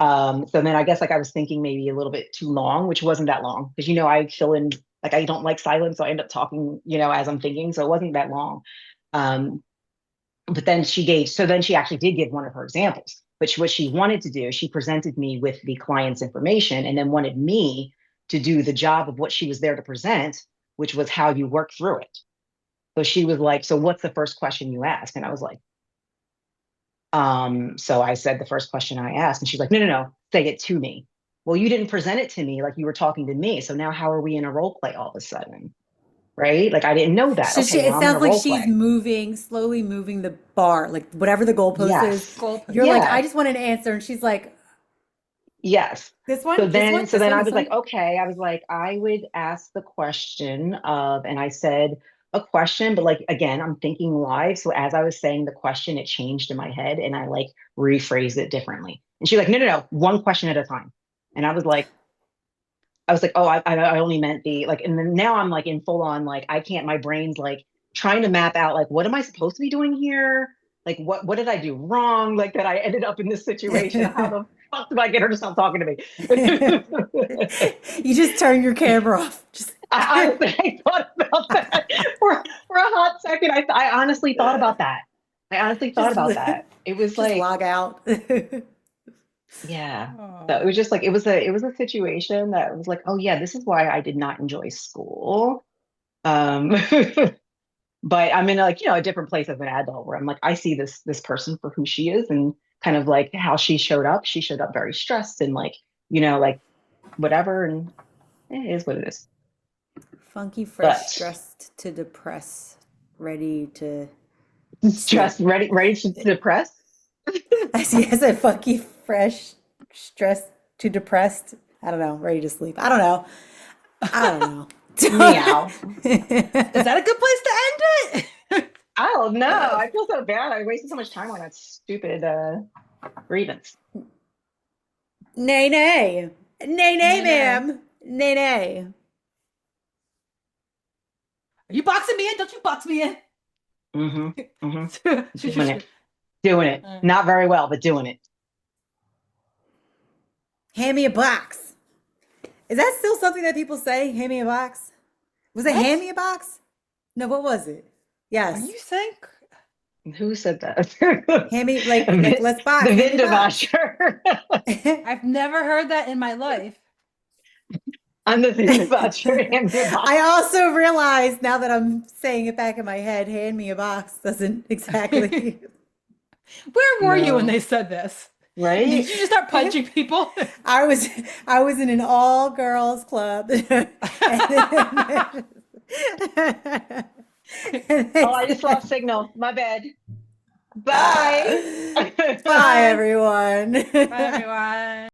So then I guess like I was thinking maybe a little bit too long, which wasn't that long. Because, I fill in, like, I don't like silence. So I end up talking, as I'm thinking. So it wasn't that long. Um, but then so then she actually did give one of her examples. But what she wanted to do, she presented me with the client's information and then wanted me to do the job of what she was there to present, which was how you work through it. So she was like, so what's the first question you ask? And I was like, so I said the first question I asked, and she's like, no, no, no, say it to me. Well, you didn't present it to me like you were talking to me. So now how are we in a role play all of a sudden? Right? Like I didn't know that. So Okay, it now I'm in a sounds like role she's play. moving, slowly moving the bar, like whatever the goalpost is. Yes. You're Goalpost. like, Yeah. I just want an answer. And she's like, Yes. this So one, this then, one, so this then one, I this was like, one. okay, I was like, I would ask the question of, and I said a question, but like, again, I'm thinking live. So as I was saying the question, it changed in my head and I like rephrased it differently. And she's like, no, no, no, one question at a time. And I was like, oh, I only meant the, like, and then now I'm like in full on, like, I can't, my brain's like trying to map out, like, what am I supposed to be doing here? Like, what did I do wrong? Like, that I ended up in this situation. How the fuck did I get her to stop talking to me? You just turn your camera off. Just, I thought about that for a hot second. I honestly thought about that. I honestly thought just, about that. It was just like, log out. yeah. So it Oh. was just like it was a situation that was like, oh yeah, this is why I did not enjoy school. Um, but I'm in like, a different place as an adult where I'm like, I see this person for who she is and kind of like how she showed up. She showed up very stressed and like, like whatever, and it is what it is. Funky, fresh, But stressed to depress, ready to stressed, sleep. ready to depress. I see. I said funky, fresh, stressed to depressed. I don't know. Ready to sleep. I don't know. I don't know. Meow. Is that a good place to end it? I don't know. I feel so bad. I wasted so much time on that stupid grievance. Nay, nay. Nay, nay, Nay, nay. ma'am. Nay, nay. Are you boxing me in? Don't you box me in? Mm-hmm. Mm-hmm. Shoot, shoot, Doing it. shoot. Doing it. Uh, Not very well, but doing it. Hand me a box. Is that still something that people say? Hand me a box? Was it hand what? me a box? No, what was it? Are Yes. you saying? Who said that? Hand me like The let's box. Hand me a Vinda box. Vasher. I've never heard that in my life. I'm the Vinda Vasher. Hand me a box. I also realize now that I'm saying it back in my head, hand me a box doesn't Where exactly. were you when No. they said this? Did you Right? just start punching people? I was I was in an all girls club. And Oh, they I just lost said, signal. My bad. Bye. bye Bye. everyone. Bye, everyone.